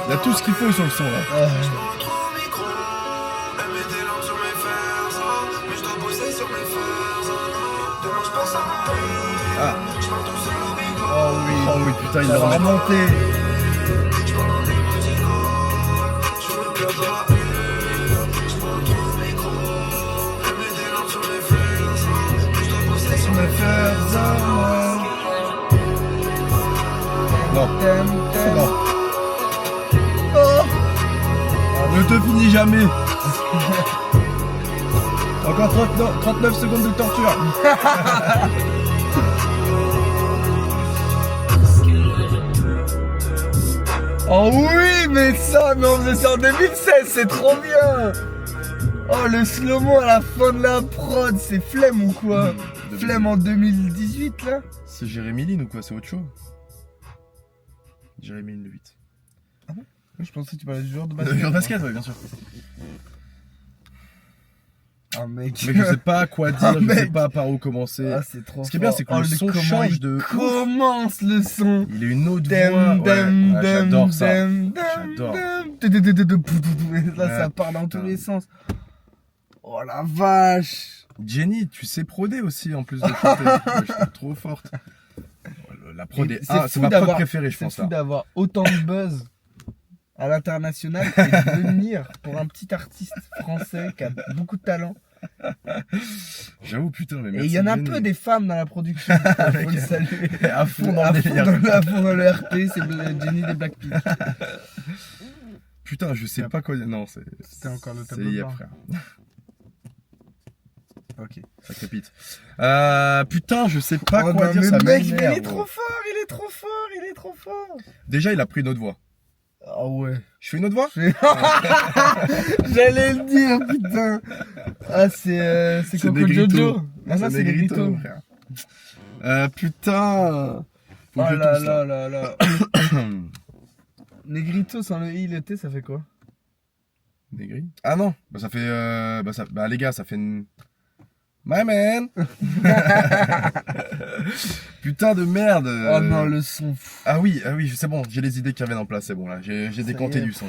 Il y a tout ce qu'il faut sur le son là. Ah. Oh oui. Oh oui, putain, il Ça l'a va remis. remonter. Sur mes fers, Non. Ne te finis jamais. Encore 39 secondes de torture. Oh oui, mais on faisait ça en 2016, c'est trop bien. Oh, le slow-mo à la fin de la prod, c'est flemme ou quoi? Flemme en 2018 là? C'est Jérémy Lin ou quoi? C'est autre chose. Jérémy Lin le 8. Ah bon? Je pensais que tu parlais du joueur de Le basket. joueur de basket, ouais, bien sûr. Ah mec. Mais je sais pas quoi dire, je sais pas par où commencer. Ah, c'est trop Ce qui est bien, c'est que le son change de. Commence le son. Il est une autre voix. Ouais, j'adore ça. J'adore. Là, ça part dans tous les sens. Oh la vache. Jenny, tu sais proder aussi en plus de chanter. Je trouve trop forte. La prod est. C'est ma prod préférée, je pense. C'est fou d'avoir autant de buzz à l'international et de venir pour un petit artiste français qui a beaucoup de talent. J'avoue, putain, mais Et merci. il y en a Jenny. peu des femmes dans la production. Faut le saluer. À fond dans le délire. À fond dans le RP, c'est Jenny des Blackpink. Putain, je sais pas quoi dire. Non, C'était encore le c'est tableau de hier, bord. frère. Ok. Ça crépite. Putain, je sais pas Oh quoi non, dire. mais Ça mec, il m'énerve. est trop fort, il est trop fort, il est trop fort. Déjà, il a pris une autre voix. Ah ouais. Je fais une autre voix? J'allais le dire, putain. Ah, c'est Coco Negrito. Jojo. Ah, ça, c'est Negrito. frère. Putain. Faut que Oh je là tousse, là là là. Negrito sans le I et le T, ça fait quoi? Negri? Ah non, bah ça fait. Bah les gars, ça fait une. My man. Putain de merde. Oh non, le son fou. Ah oui, c'est bon, j'ai les idées qui reviennent en place, c'est bon là, j'ai Ça décompté y est. du son.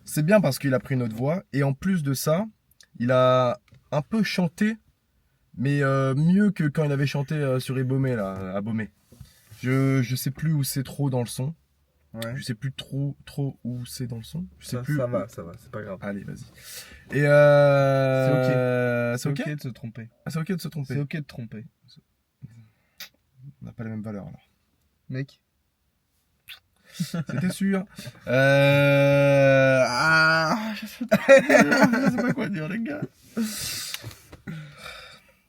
C'est bien parce qu'il a pris une autre voix, et en plus de ça, il a un peu chanté, mais mieux que quand il avait chanté sur Ebomé là, à Bomé. Je sais plus où c'est trop dans le son, Ouais. je sais plus trop où c'est dans le son, je sais Ça, plus. ça va, c'est pas grave. Allez, vas-y. Et C'est ok de se tromper. Ah, c'est ok de se tromper. C'est ok de tromper. On n'a pas les mêmes valeurs alors. Mec. C'était sûr. Je sais pas quoi dire, les gars.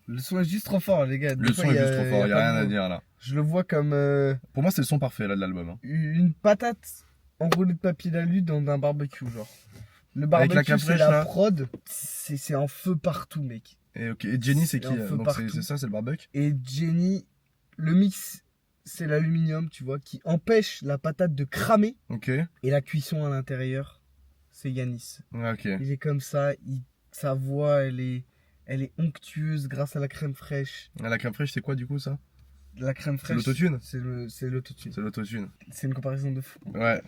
Le son est juste trop fort, les gars. Des Le fois, son est juste trop fort, y y a pas rien de à mots. dire là. Je le vois comme Pour moi, c'est le son parfait là de l'album. Hein. une patate enroulée de papier d'alu dans un barbecue, genre. Le Avec la barbecue, crème c'est fraîche, la là. prod. C'est en feu partout, mec. Et ok. Et Jenny, c'est C'est qui un feu Donc partout. c'est ça, c'est le barbecue. Et Jenny, le mix, c'est l'aluminium, tu vois, qui empêche la patate de cramer. Ok. Et la cuisson à l'intérieur, c'est Yanis. Ok. Il est comme ça, sa voix, elle est onctueuse grâce à la crème fraîche. La crème fraîche, c'est quoi du coup ça? La crème C'est fraîche. l'autotune. C'est l'autotune. C'est l'autotune. C'est une comparaison de fou. Ouais.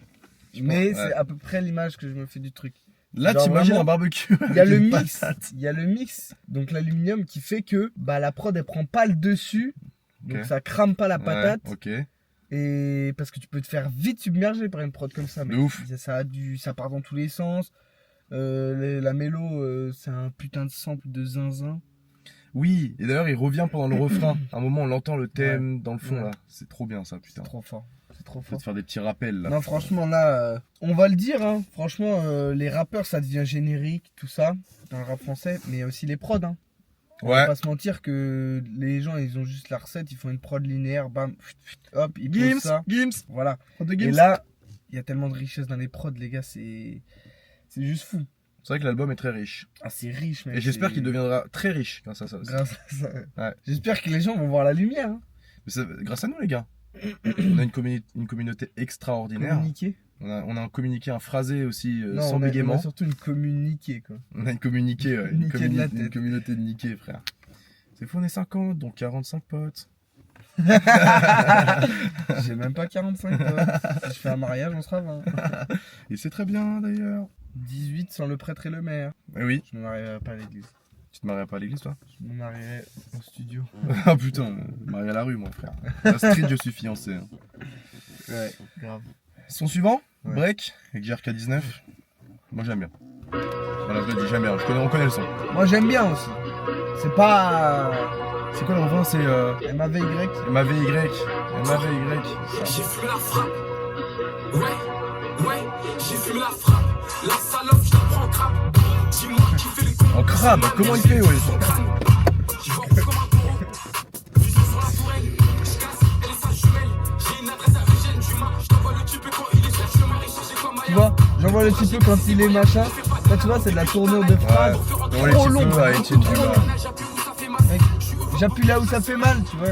Mais pense, ouais. c'est à peu près l'image que je me fais du truc. Là, Genre t'imagines vraiment, un barbecue. Il y a avec le une mix, patate. il y a le mix, donc l'aluminium qui fait que bah la prod elle prend pas le dessus, donc Ok. ça crame pas la patate. Ouais, ok. Et parce que tu peux te faire vite submerger par une prod comme ça. De ouf. Ça part dans tous les sens. La mélo, c'est un putain de sample de zinzin. Oui. Et d'ailleurs, il revient pendant le refrain. À un moment, on entend le thème dans le fond Ouais. là. C'est trop bien ça, putain. C'est trop fort. C'est trop Faut fort. te faire des petits rappels là. Non, franchement, là, on va le dire, hein. Franchement, les rappeurs, ça devient générique, tout ça, dans le rap français, mais il y a aussi les prods, hein. On va Ouais. pas se mentir que les gens, ils ont juste la recette, ils font une prod linéaire, bam, hop, ils posent Gims, ça. Gims. Voilà. Prod de Et Gims. là, il y a tellement de richesse dans les prods, les gars, c'est juste fou. C'est vrai que l'album est très riche. Ah, c'est riche, mec. Et j'espère c'est- qu'il deviendra très riche grâce à ça aussi. Grâce à ça. Ouais. J'espère que les gens vont voir la lumière, hein. Mais c'est grâce à nous, les gars. On a une communauté extraordinaire. Communiquer. On a un communiqué, un phrasé aussi Non, sans on a bégaiement. surtout une communiquer, quoi. On a une communiqué, ouais, une, Niquer de la une tête. communauté de niqués, frère. C'est fou, on est 50, donc 45 potes. J'ai même pas 45 potes. Si je fais un mariage, on sera 20. Et c'est très bien d'ailleurs. 18 sans le prêtre et le maire. Eh oui, Je me marierai pas à l'église. tu te marierais pas à l'église, toi? Je me marierai au studio. Ah putain, marié à la rue, moi, frère. À la street, je suis fiancé. Hein. Ouais, grave. Son suivant, Ouais. Break, avec JRK19. Moi, j'aime bien. Voilà, je le dis, j'aime bien. On connaît le son. Moi j'aime bien aussi. C'est pas C'est quoi le refrain? C'est MAVY. MAVY. MAVY. Ça. J'ai vu la frappe. Ouais, j'ai fumé la frappe. La salope, je la prends en crabe. Dis-moi qui fait les cons. En crabe, comment il fait, ouais? J'y vois comme un con. Fusil sur la tourelle. Je casse, elle est sa jumelle. J'ai une adresse à Eugène Dumas. Je t'envoie le type quand il est cher. Je marie chargé comme Tu vois, j'envoie le petit peu quand il est machin. Là, tu vois, c'est de la tournure de phrase. Ouais, Trop long. à Etienne Dumas. Mec, j'appuie là où ça fait mal, tu vois.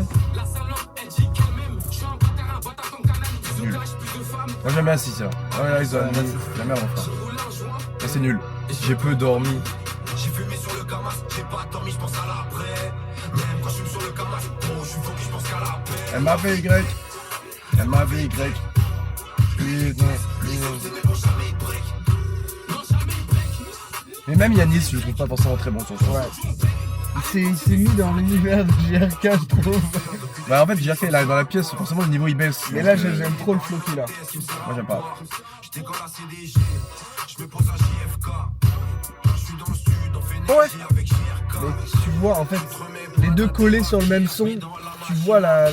Nul. Moi j'aime bien si ça. Ouais, Arizona, la merde enfin. Ça c'est nul. J'ai peu dormi. J'ai fumé sur le camas, j'ai pas dormi, je pense à l'après. Même quand je fume sur le camas, oh, je suis focus, je pense qu'à l'après. MAVY. MAVY. Putain. Mais même Yanis, je le trouve pas forcément très bon sur ça. Ouais. Il s'est mis dans l'univers de JRK, je trouve. Bah en fait, j'ai fait là dans la pièce, forcément le niveau il baisse. Mais là, j'aime trop le flow qu'il a. Moi j'aime pas. Je décolle à CDG, je me pose à JFK. Je suis dans le sud, on fait une Ouais. avec JRK. Mais tu vois, en fait, les deux collés sur le même son, tu vois la...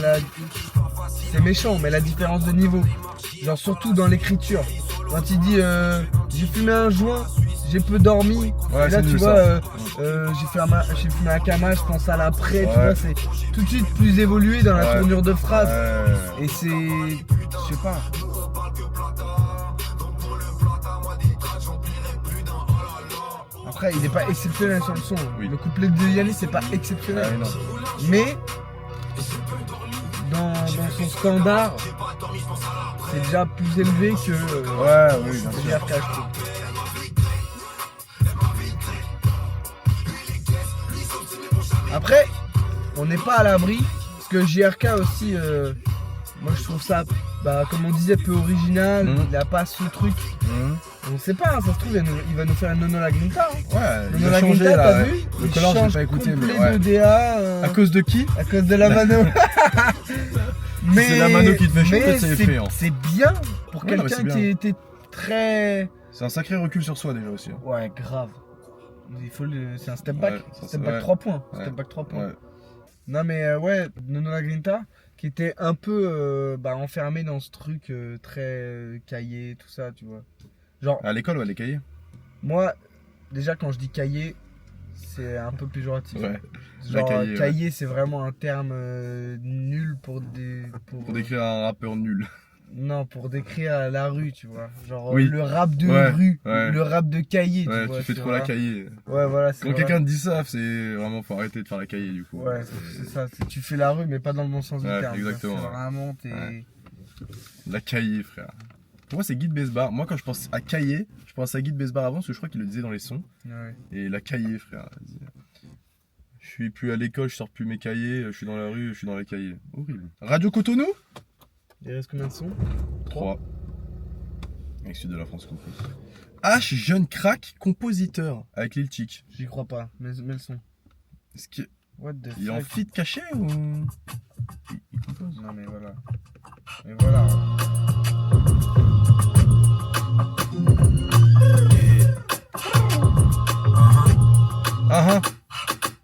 C'est méchant, mais la différence de niveau. Genre surtout dans l'écriture. Quand il dit j'ai fumé un joint, j'ai peu dormi. Ouais, et là c'est tu nul, vois, ça. j'ai fumé un cama, je pense à l'après. Tu Ouais. vois, c'est tout de suite plus évolué dans la Ouais. tournure de phrase. Ouais. Et c'est... Je sais pas. Après, il n'est pas exceptionnel sur le son. Oui. Le couplet de Yanis, c'est pas exceptionnel. Ouais, non. Mais dans son standard, c'est déjà plus élevé que Ouais, oui, bien sûr. JRK, je trouve. Après, on n'est pas à l'abri, parce que JRK aussi, moi je trouve ça, bah, comme on disait, peu original, il a pas ce truc. On sait pas, hein, ça se trouve, il va nous faire un Nono La Grinta. Hein. Ouais, il Nono a La changé Grinta, là. t'as Ouais. vu? Le Il collant, j'ai change pas écouté, mais complet ouais. de DA À cause de qui? à cause de la mano. Mais c'est la mano qui te fait chier, mais c'est fait, hein. c'est bien pour Ouais, non, mais quelqu'un c'est qui bien. était très... C'est un sacré recul sur soi déjà aussi. Ouais, grave. C'est un step back. Ouais, ça, Step c'est- back ouais. 3 points. Ouais. Step back 3 points. Ouais. Non mais ouais, Nono La Grinta, qui était un peu enfermé dans ce truc très cahier, tout ça, tu vois. Genre, À l'école, ouais, les cahiers. moi, déjà quand je dis cahier, c'est un peu péjoratif. Ouais. Genre, cahier, cahier, ouais. c'est vraiment un terme nul pour Pour décrire un rappeur nul. Non, pour décrire la rue, tu vois. Genre Oui. le rap de Ouais, rue, ouais. le rap de cahier, Ouais, tu vois. tu fais c'est trop la vrai. cahier. Ouais, voilà, c'est Quand vrai. quelqu'un te dit ça, c'est vraiment faut arrêter de faire la cahier du coup. Ouais, c'est ça. Tu fais la rue, mais pas dans le bon sens Ouais, du terme. exactement, C'est ouais. vraiment, t'es... Ouais. La cahier, frère. Pour moi, c'est Guy de Besbar. Moi, quand je pense à cahier, je pense à Guy de Besbar avant, parce que je crois qu'il le disait dans les sons. Ouais. Et la cahier, frère. Vas-y. Je suis plus à l'école, je sors plus mes cahiers, je suis dans la rue, je suis dans les cahiers. Horrible. Radio Cotonou Il reste combien de sons? 3. Avec sud de la France compris. H, jeune crack, compositeur, avec Lil Chick. J'y crois pas, mais le son. Est-ce qu'il What the il est en fuck? feat caché ou il compose? Non mais voilà. Mais voilà. Ah ah.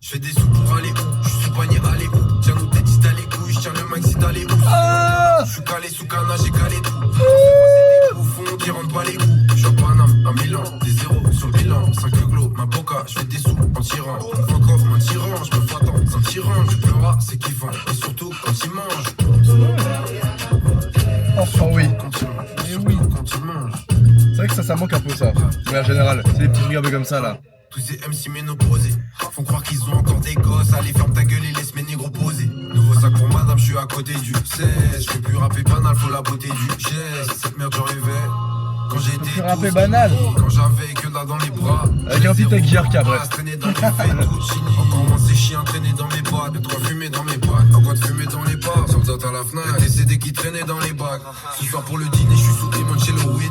Je fais des sous pour aller où? Je suis sous panier, aller où? Tiens nous t'es dit t'as les couilles, je tiens le maxi d'aller où? Je suis calé sous canard, j'ai calé tout. Au fond, qui rentre pas les coups. Je suis à Paname, à Milan, des zéros sur le bilan. 5 glos, ma boca, je fais des sous en tirant. Fuck off, un tyran, je me fais attendre. C'est un tyran, tu pleuras, c'est kiffant. Et surtout quand il mange. Oh oui. Quand il mange. Mais oui. Quand il mange. C'est vrai que ça manque un peu ça. Mais en général, c'est les petits trucs un peu comme ça là. Tous ces MC ménopausés font croire qu'ils ont encore des gosses. Allez, ferme ta gueule et laisse mes négros poser. Nouveau sac pour madame, je suis à côté du 16. Je fais plus rapper banal, faut la beauté du geste. Cette merde, j'en rêvais. Quand j'étais plus rapper douze, banal. Quand j'avais que là dans les bras. Avec un feat avec JRK, bref. Traîner dans les fettuccini. Encore moins ces chiens traîner dans mes boîtes. De quoi fumer dans mes boîtes. Encore de fumer dans les bars. Sans doute à la Fnac. Des CD qui traînaient dans les bacs. Ce soir pour le dîner, je suis sous limoncello weed.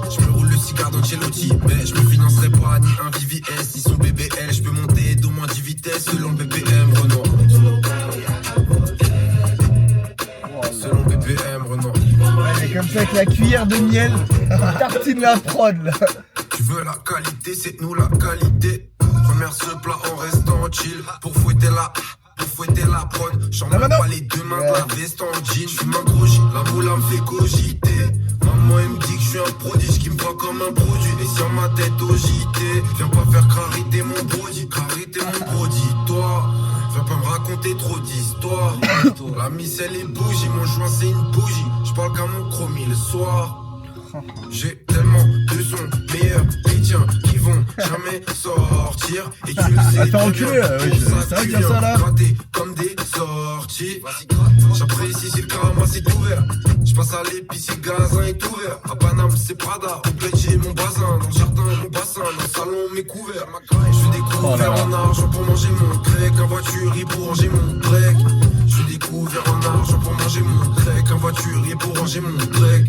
Je me roule le cigare d'Ancelotti, mais je me financerai pas ni un VVS, ni son BBL. Je peux monter d'au moins 10 vitesses selon le BPM Renault. Selon le BPM Renault. Ouais, et comme ça avec la cuillère de miel, on tartine la prod là. Tu veux la qualité, c'est nous la qualité. Première ce plat en restant chill. Pour fouetter la prod. J'en ai pas les deux mains de la veste en jean. J'fume un gros J, la moula me fait cogiter. Maman Maman elle me dit que je suis un prodige, qui me voit comme un produit. Et sur ma tête au JT, viens pas faire crariter mon brody. Crariter mon brody, toi. Viens pas me raconter trop d'histoires. La miss elle est bougie, mon joint c'est une bougie. J'parle qu'à mon chromie le soir. J'ai tellement de sons meilleurs les tiens qui vont jamais sortir. Et tu le sais Attends, très enculé, bien, ouais, pour ça ça va tu dire viens ça, là. gratter comme des sorties. J'apprécie si le karma c'est ouvert. J'passe à l'épice si le gazin est ouvert. À Paname c'est Prada, au bled j'ai mon bazin. Dans le jardin mon bassin, dans le salon mes couverts. Je fais des couverts en argent pour manger mon grec. En voiture pour ranger mon break. Je fais des couverts en argent pour manger mon grec. En voiture pour ranger mon break.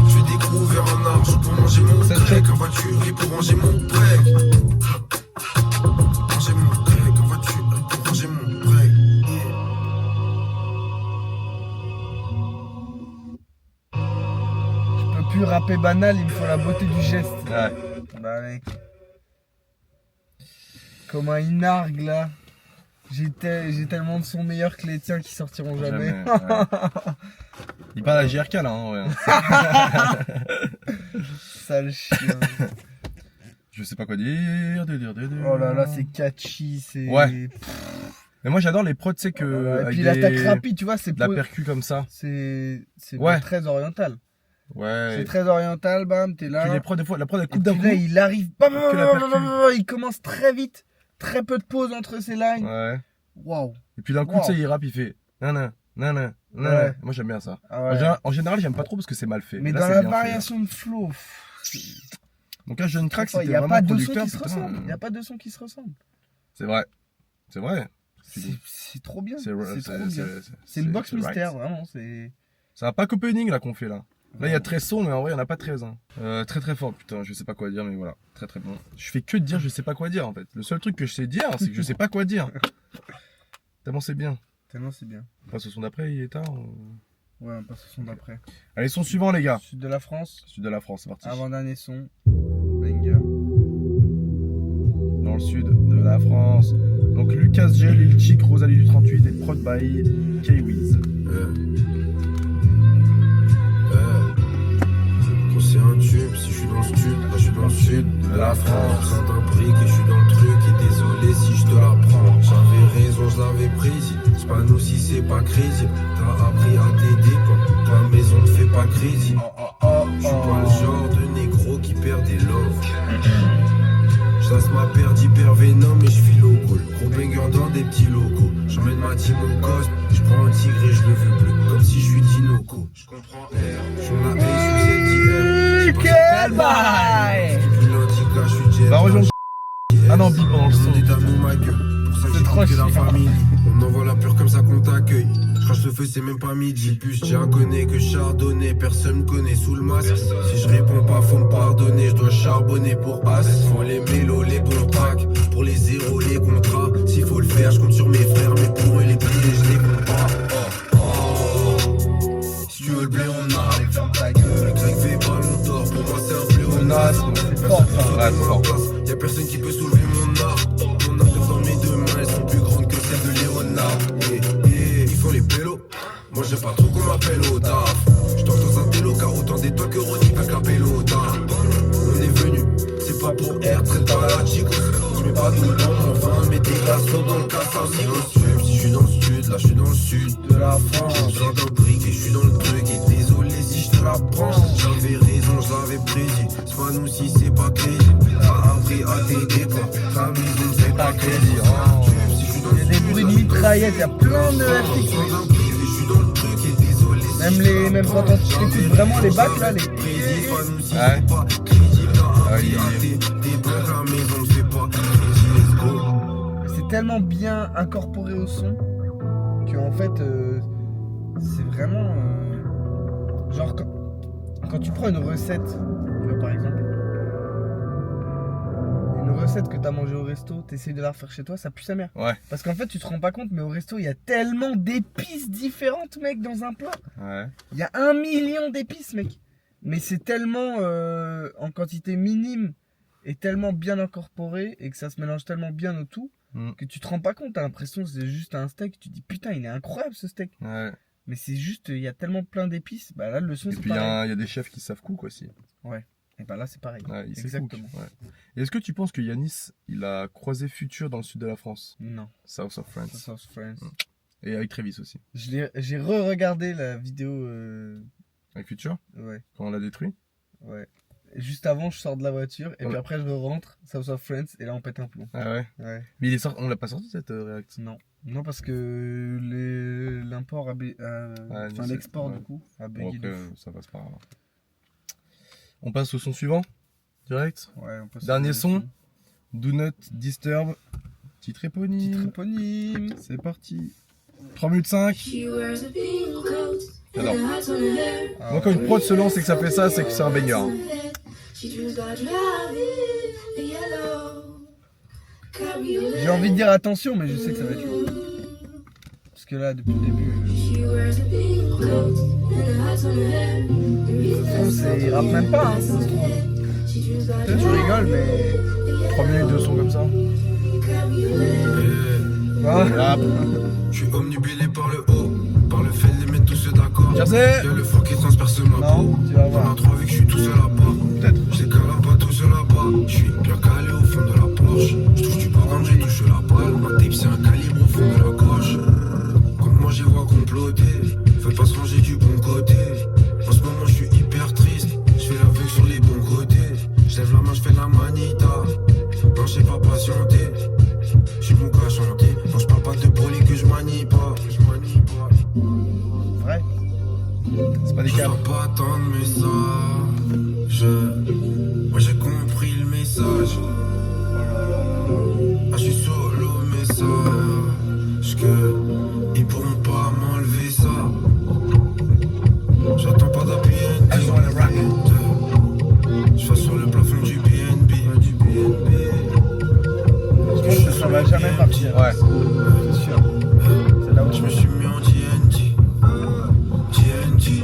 Je fais des couverts en argent pour manger mon grec. En voiture pour ranger mon break. Manger mon grec en voiture pour ranger mon break. Je peux plus rapper banal, il me faut la beauté du geste. Ouais. Bah mec. Comme un inargue là. J'ai tellement de sons meilleurs que les tiens qui sortiront jamais. Ouais. Il parle à JRK là, hein, ouais. Sale chien. Je sais pas quoi dire. Oh là là, c'est catchy, c'est. Ouais. Mais moi j'adore les prods, tu sais que. Et avec puis des- l'attaque rapide, tu vois, c'est de la percu comme ça. C'est Ouais. très oriental. Ouais. C'est très oriental, bam, t'es là. Puis les prods, des fois, la prod elle Et coupe d'un puis coup. là, il arrive, bam, bam, Que la bam, percu. bam, bam, il commence très vite, très peu de pause entre ses lines. Ouais. Waouh. Et puis d'un coup, Wow. tu sais, il rappe, il fait nana, nana, Ouais. nana. Moi j'aime bien ça. Ah ouais. En général, j'aime pas trop parce que c'est mal fait. Mais là, dans c'est la bien fait, là. variation de flow, Donc là, Jeune Crack, il c'était n'y a vraiment pas de son producteur. qui se putain. ressemble. Il n'y a pas de son qui se ressemble. C'est vrai. C'est vrai. C'est trop bien. C'est C'est trop bien. C'est une box c'est right. mystère, vraiment. C'est. C'est un pack opening là qu'on fait là. Là, il y a 13 sons, mais en vrai, il n'y en a pas 13. Hein. Très très fort, putain, je sais pas quoi dire, mais voilà. Très très bon. Je fais que de dire je sais pas quoi dire en fait. Le seul truc que je sais dire, c'est que je sais pas quoi dire. Tellement c'est bien. Tellement c'est bien. On passe au son d'après, il est tard. ou- Ouais, on passe au son d'après. Allez, son suivant, les gars. Sud de la France, Sud de la France, c'est parti. avant-dernier son. Banger. Dans le sud de la France. Donc Lucas G, Lil Chic, Rosalie du 38 et prod by K-Wiz. Quand c'est un tube, si je suis dans le sud, là je suis dans le sud de la France. Quand un brick et je suis dans le truc, et désolé si je te la prends. J'avais raison, je l'avais prise. C'est pas nous si c'est pas crazy. T'as appris à tes dépens, ta maison ne fait pas crédit. Je suis pas le genre de négro qui perd des loves. J'lasse ma paire d'hypervénom et je file au goal. Gros banger dans des petits locaux. J'emmène ma team au cosme. J'prends un tigre et je le veux bleu. Comme si je suis Dinoco. J'comprends R. J'suis la A sous ZDR. Quel bail! Depuis lundi, là, j'suis jet. Va rejoindre. Ah non, bip pendant le son. On est amis, ma gueule. Pour ça que C'est j'ai trop quitté la chiant. famille. On envoie la peur comme ça qu'on t'accueille. J'crache le feu, c'est même pas midi. Plus j'ai un connaît que chardonnay. Personne me connaît sous le masque. Si je réponds pas, faut me pardonner. Je dois charbonner pour As. Faut les mélos, les bons tracks. Pour les zéros, les contrats. S'il faut le faire, je compte sur mes frères. Mais pour eux, les billets, je les compte pas. Si tu veux le blé, on a. Le grec fait ballon d'or. Pour moi, c'est un pléonasme. C'est fort, ça. Ouais, c'est fort. Y'a personne qui peut soulever mon art. Mon art dans mes deux mains, elles sont plus grandes que celles de Léonard. Ils font les pélos. Moi j'aime pas trop qu'on m'appelle au taf. J'dors dans un télo car autant des toi que Ronnie avec la pelota. On est venu, c'est pas pour air, traite pas la chico. J'mets pas tout dans mon vin, mais des glaçons dans le casse en cigo. Si j'suis dans le sud, là j'suis dans le sud de la France. J'ai besoin d'un brick et j'suis dans le truc. Et désolé si j'te la prends. J'avais raison, j'l'avais prédit. C'est pas nous si c'est pas crédit. T'as appris à tes dépens. Ta maison c'est pas crédit. Il y a des bruits de mitraillettes, il y a plein de FX. Même quand on écoute vraiment les bacs là, les. Ouais. C'est tellement bien incorporé au son que en fait c'est vraiment genre quand tu prends une recette, tu vois, par exemple une recette que t'as mangée au resto, t'essayes de la refaire chez toi, ça pue sa mère. Ouais. Parce qu'en fait tu te rends pas compte, mais au resto il y a tellement d'épices différentes, mec, dans un plat. Ouais. Il y a 1 million d'épices, mec. Mais c'est tellement en quantité minime et tellement bien incorporé et que ça se mélange tellement bien au tout que tu te rends pas compte. T'as l'impression que c'est juste un steak. Tu te dis putain, il est incroyable ce steak. Ouais. Mais c'est juste, il y a tellement plein d'épices. Bah là, le son, Et c'est puis il y, pareil. a des chefs qui savent coup, quoi, aussi. Et bah là, c'est pareil. Ouais, il sait Exactement. cook, ouais. Et est-ce que tu penses que Yanis, il a croisé Future dans le sud de la France? Non, South of France. ça South France. Et avec Travis aussi. J'ai re-regardé la vidéo. Avec Future, Ouais, quand on l'a détruit. ouais. Juste avant, je sors de la voiture et puis Ouais. après, je rentre, South of France, et là, on pète un plomb. Ah ouais. Ouais. Mais on l'a pas sorti cette React. Non. Non, parce que l'import enfin, mais l'export, ouais. du coup, a Bon, bugué après, de fou. ça passe pas. On passe au son suivant, direct. Ouais, on peut se Dernier poser son. dessus. Do Not Disturb. Titre éponyme. Titre éponyme. C'est parti. 3 minutes 5. Alors, Ah, moi quand une prod se lance et que ça fait ça, c'est que c'est un banger. Hein. j'ai envie de dire attention, mais je sais que ça va être chaud. Parce que là, depuis le début, il rappe même pas, hein, ça se trouve. Peut-être tu rigoles, mais 3 minutes de son comme ça. Ah, Je suis omnubilé par le haut, par le fait de les mettre tous d'accord. Jersey. Y'a le froid qui transperce ma peau. non, tu vas On a voir. trois vu que je suis tout seul là-bas. Peut-être. J'ai qu'à la bateau sur là-bas. Je suis bien calé au fond de la Porsche. Je touche du bas quand j'ai touché la balle. Ma tape c'est un calibre au fond de la gauche. Comme moi j'y vois comploter. Fais pas se ranger du bon côté. En ce moment je suis hyper triste. Je fais l'aveugle sur les bons côtés. Je lève la main, je fais la manita. Non, j'ai pas patienté. Je suis bon qu'à chanter. Non, je parle pas de brolier que je manie pas. Vrai. C'est pas des Je câbles. reçois pas tant de messages. Moi j'ai compris le message. Ah, je suis solo message. Que ils pourront pas m'enlever ça. J'attends pas d'appui. Je fais sur le plafond du BNB. Je pense que ça va jamais partir. Ouais. C'est sûr. C'est là où Je me suis mis en TNT. TNT.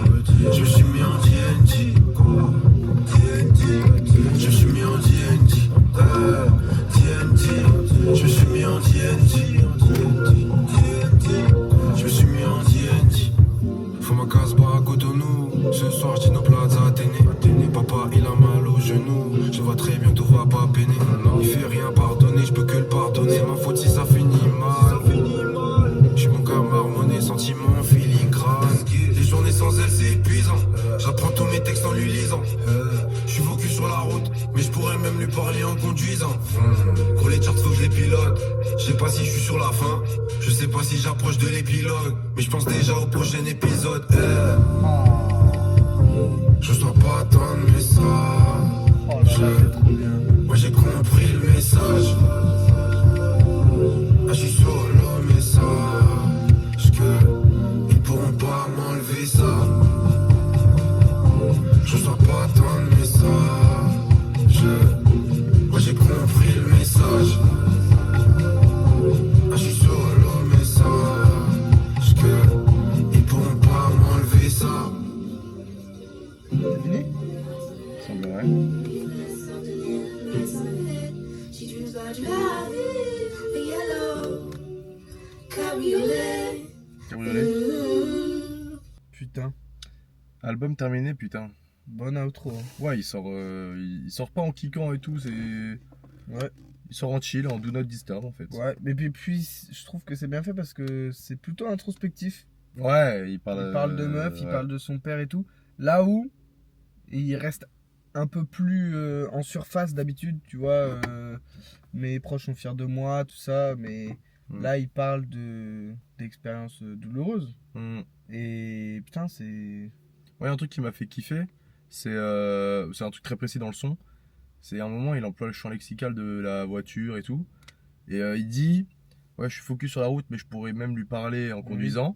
Je me suis mis en TNT. Je me suis mis en TNT. TNT. Je me suis mis en TNT. Je me suis mis en TNT. Faut ma casse-bas à Cotonou. Ce soir, je dis nos plats à Athénée. Papa, il a mal au genou. Je vois très bien, tout va pas peiner. Il fait rien pardonner, je peux que le pardonner. Ma faute si ça finit mal. Je suis mon gars marmonné, sentiment filigrane. Les journées sans elle, c'est épuisant. J'apprends tous mes textes en lui lisant. Je suis focus sur la route, mais je pourrais même lui parler en conduisant. Gros les charts, faut que je les pilote. Je sais pas si je suis sur la fin. Je sais pas si j'approche de l'épilogue. Mais je pense déjà au prochain épisode. Je reçois pas tant de messages. Oh là là, c'est trop bien. Moi j'ai compris le message. Ah, je suis solo message. Que ils pourront pas m'enlever ça. Je reçois pas tant de messages. Moi j'ai compris le message. Ah, je suis solo message. Que ils pourront pas m'enlever ça. C'est fini? Semblerait. Cabriolet. Putain, Album terminé, putain. bonne outro. Hein. Ouais, il sort pas en kickant et tout, c'est. Ouais, Il sort en chill, en do not disturb en fait. ouais. Mais puis, je trouve que c'est bien fait parce que c'est plutôt introspectif. Ouais, il parle. Il parle de meuf, il ouais. parle de son père et tout. Là où il reste un peu plus en surface d'habitude, tu vois. Mes proches sont fiers de moi, tout ça. Mais là, il parle d'expériences douloureuses. Mm. Et putain, c'est. Ouais, un truc qui m'a fait kiffer, c'est un truc très précis dans le son. C'est un moment, il emploie le champ lexical de la voiture et tout. Et il dit, ouais, je suis focus sur la route, mais je pourrais même lui parler en conduisant.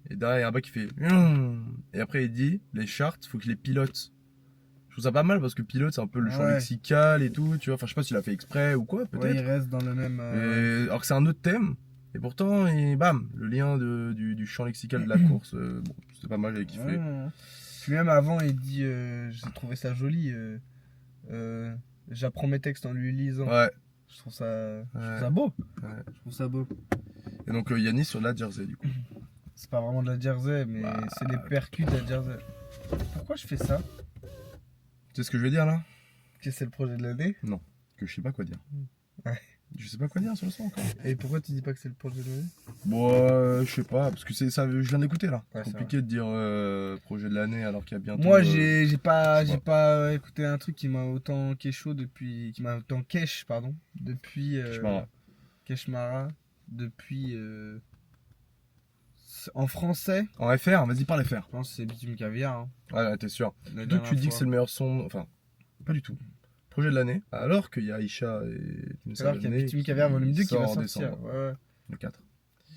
Et derrière, il y a un bac qui fait. Et après, il dit, les charts, faut que je les pilote. Je trouve ça pas mal parce que pilote, c'est un peu le champ Ouais. lexical et tout, tu vois. Enfin, je sais pas s'il a fait exprès ou quoi, Ouais, il peut-être. reste dans le même. Alors que c'est un autre thème. Et pourtant, bam, le lien du champ lexical de la course, bon, c'était pas mal, j'avais kiffé. Ouais. Puis même avant, il dit, j'ai trouvé ça joli. J'apprends mes textes en lui lisant. Ouais. Je trouve ça Ouais. beau. Ouais. Je trouve ça beau. Et donc Yanis sur la Jersey du coup. C'est pas vraiment de la Jersey, mais Bah, c'est les percus de la Jersey. Pourquoi je fais ça? Tu sais ce que je veux dire là? Que c'est le projet de l'année? Que je sais pas quoi dire. Ouais. Je sais pas quoi dire sur le son encore. Et pourquoi tu dis pas que c'est le projet de l'année? Bon, je sais pas, parce que c'est ça, je viens d'écouter là. Ouais, C'est c'est compliqué de dire projet de l'année alors qu'il y a bientôt. Moi, j'ai pas écouté un truc qui m'a autant depuis Keshmara. Keshmara, depuis en français, En FR, vas-y, parle FR. je pense que c'est Bitume Caviar. Hein. Ouais, t'es sûr. La Donc tu dernière dis que fois. c'est le meilleur son, enfin, pas du tout. Projet de l'année, alors qu'il y a Aïcha et Alors qu'il y a Bitume Caviar volume 2 qui va sort en sortir. décembre, Ouais. le 4.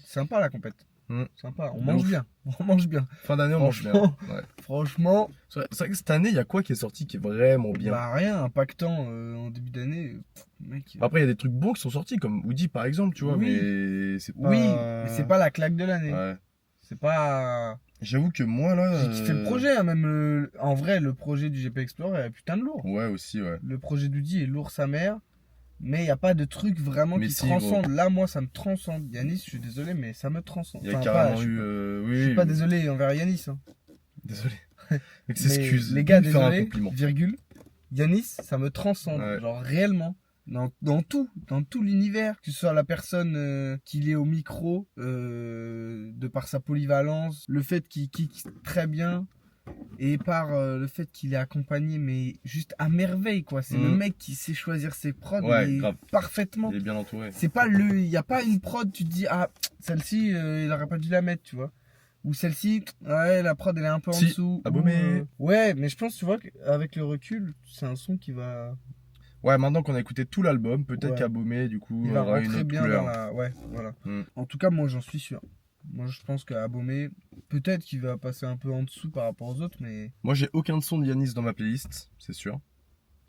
Sympa la compète. Mm. Sympa, on De mange ouf. bien. On mange bien. Fin d'année, on mange bien. Franchement. Ouais. Franchement, C'est vrai que cette année, il y a quoi qui est sorti qui est vraiment bien? bah rien, impactant en début d'année. Mec. Après, il y a des trucs bons qui sont sortis, comme Woody par exemple, tu vois, Oui. mais c'est pas. Oui, mais c'est pas la claque de l'année. Ouais. C'est pas. J'avoue que moi là. J'ai kiffé le projet, hein, même en vrai, le projet du GP Explorer est putain de lourd. Ouais, aussi, ouais. Le projet d'Oudi est lourd sa mère, mais il n'y a pas de truc vraiment Mais qui si, transcende. Là, moi, ça me transcende. Yanis, je suis désolé, mais ça me transcende. Il y a Enfin, carrément pas, eu. je suis pas désolé envers Yanis. Hein. Désolé. Mec, Mais s'excuse. les gars, de faire un désolé, compliment. virgule. Yanis, ça me transcende. Ouais. Genre réellement. Dans tout l'univers, que ce soit la personne qu'il est au micro, de par sa polyvalence, le fait qu'il kick très bien, et par le fait qu'il est accompagné, mais juste à merveille, quoi. C'est le mec qui sait choisir ses prods Ouais, mais grave. parfaitement. Il est bien entouré. C'est pas il y a pas une prod, tu te dis, ah, celle-ci, il aurait pas dû la mettre, tu vois. Ou celle-ci, ouais, la prod elle est un peu en Si, dessous. Abomé. Ouais, mais je pense, tu vois, qu'avec le recul, c'est un son qui va. Ouais, maintenant qu'on a écouté tout l'album, peut-être Ouais. qu'Abomé, du coup, Il va aura une rentrer autre bien couleur. dans la. Ouais, voilà. Mm. En tout cas, moi j'en suis sûr. Moi je pense qu'à Abomé, peut-être qu'il va passer un peu en dessous par rapport aux autres, mais. Moi, j'ai aucun son de Yanis dans ma playlist, c'est sûr.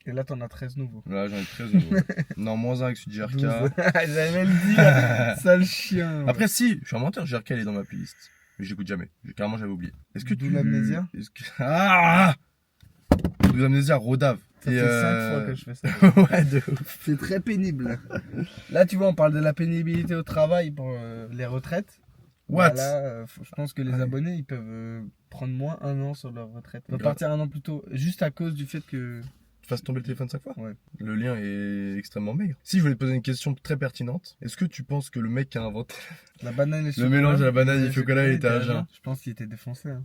Et là t'en as 13 nouveaux. Là, j'en ai 13 nouveaux. Non, moins un avec celui de 12. GRK. J'avais le dire, sale chien. Après, si, je suis un menteur, GRK, il est dans ma playlist. Mais j'écoute jamais. Carrément, j'avais oublié. Est-ce que D'où tu. l'amnésia Est-ce que. Ah D'où l'amnésia, Rodave. Ça fait 5 fois que je fais ça. Ouais, de ouf. C'est très pénible. Là, tu vois, on parle de la pénibilité au travail pour les retraites. What Bah là, je pense que les Ouais. abonnés, ils peuvent prendre moins 1 an sur leur retraite. Ils peuvent Grave. partir 1 an plus tôt, juste à cause du fait que. Tu fasses tomber le téléphone 5 fois Ouais. Le lien est extrêmement maigre. Si, je voulais te poser une question très pertinente. Est-ce que tu penses que le mec qui a inventé. La banane et Le chocolat, mélange à la banane et le chocolat, il était à jeun. Je pense qu'il était défoncé. Hein.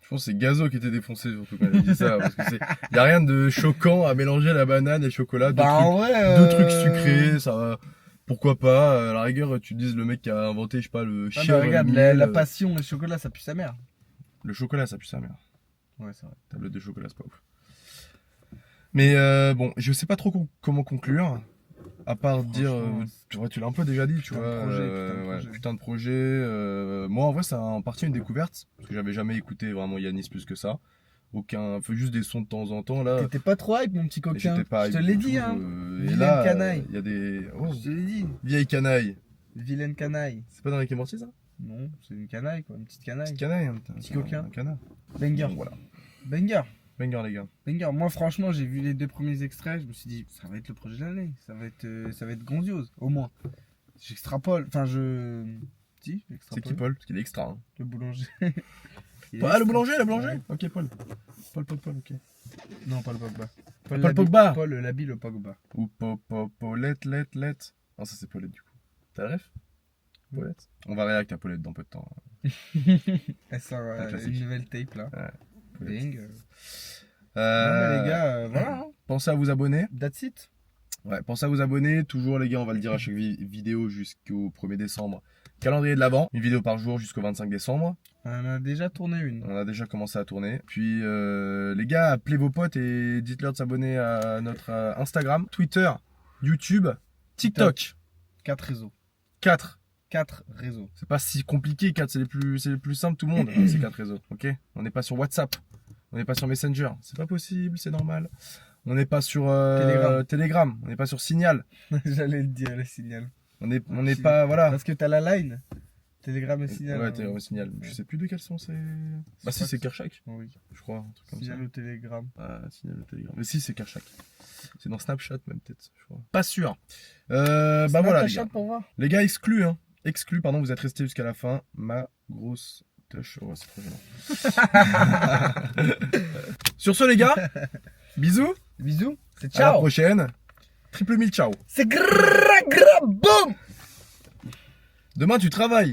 Je pense que c'est Gazo qui était défoncé, surtout quand il a dit ça. Parce que y a rien de choquant à mélanger la banane et le chocolat. Bah en vrai. Deux trucs sucrés, ça va. Pourquoi pas à la rigueur, tu dises le mec qui a inventé, je sais pas, le Ah chien. bah regarde, la passion, le chocolat, ça pue sa mère. Le chocolat, ça pue sa mère. Ouais, c'est vrai. Tablette de chocolat, c'est pas ouf. Mais bon, je sais pas trop comment conclure. À part dire, tu l'as un peu déjà dit, tu putain de vois. projet. Putain de projet. Moi, en vrai, ça a en partie une découverte. Parce que j'avais jamais écouté vraiment Yanis plus que ça. Fait juste des sons de temps en temps, là. T'étais pas trop hype, mon petit Et coquin. j'étais pas Je te hype l'ai du dit, tout, hein. et Vilaine là, canaille. il y a des. Oh, Je te l'ai dit. vieille canaille. Vilaine canaille. C'est pas dans Rick et Morty, ça? Non, c'est une canaille, quoi. Une petite canaille. Petite canaille, hein, putain. Petit coquin. Un canard. Banger. Bon, voilà. Banger. Banger, les gars. Banger. Moi, franchement, j'ai vu les 2 premiers extraits. Je me suis dit, ça va être le projet de l'année. Ça va être grandiose, au moins. J'extrapole. Enfin, Si, C'est j'extrapole. qui, Paul? Parce qu'il est extra. Hein. Le boulanger. Ah, le boulanger, le boulanger. Ouais. Ok, Paul. Paul, ok. Non, pas le Pogba. Paul Pogba. Paul l'habit, le Pogba. Ou Paulette. Non, ça c'est Paulette du coup. T'as le ref? Paulette. On va réacter à Paulette dans peu de temps. Elle sort Un classique. une nouvelle tape là. Paulette. Bing. Non, mais les gars, voilà. Hein. Pensez à vous abonner. That's it. Ouais, pensez à vous abonner. Toujours, les gars, on va le dire à chaque vidéo jusqu'au 1er décembre. Calendrier de l'Avent. Une vidéo par jour jusqu'au 25 décembre. On en a déjà tourné une. On a déjà commencé à tourner. Puis, les gars, appelez vos potes et dites-leur de s'abonner à notre Instagram, Twitter, YouTube, TikTok. 4 réseaux. 4. 4 réseaux. C'est pas si compliqué, 4 c'est les plus simples tout le monde, ces 4 réseaux, ok? On n'est pas sur WhatsApp, on n'est pas sur Messenger, c'est pas possible, c'est normal. On n'est pas sur Telegram, on n'est pas sur Signal, J'allais le dire, le signal. on n'est pas, voilà. Parce que t'as la line. Telegram et signal. Ouais, Telegram et Signal. Je sais plus de quels sont ces... Bah si, c'est Kershak, Oui. je crois, un truc comme Signal ça. ou Telegram. Ah, Signal ou Telegram. Mais si, c'est Kershak. C'est dans Snapchat même peut-être, je crois. Pas sûr. Bah voilà les gars. Pour voir. Les gars exclus, hein. exclu, pardon, vous êtes resté jusqu'à la fin. Ma grosse touche. Oh, c'est trop gênant. Sur ce, les gars, bisous. Bisous. C'est À la ciao. prochaine. Triple mille ciao. C'est boum. Demain, tu travailles.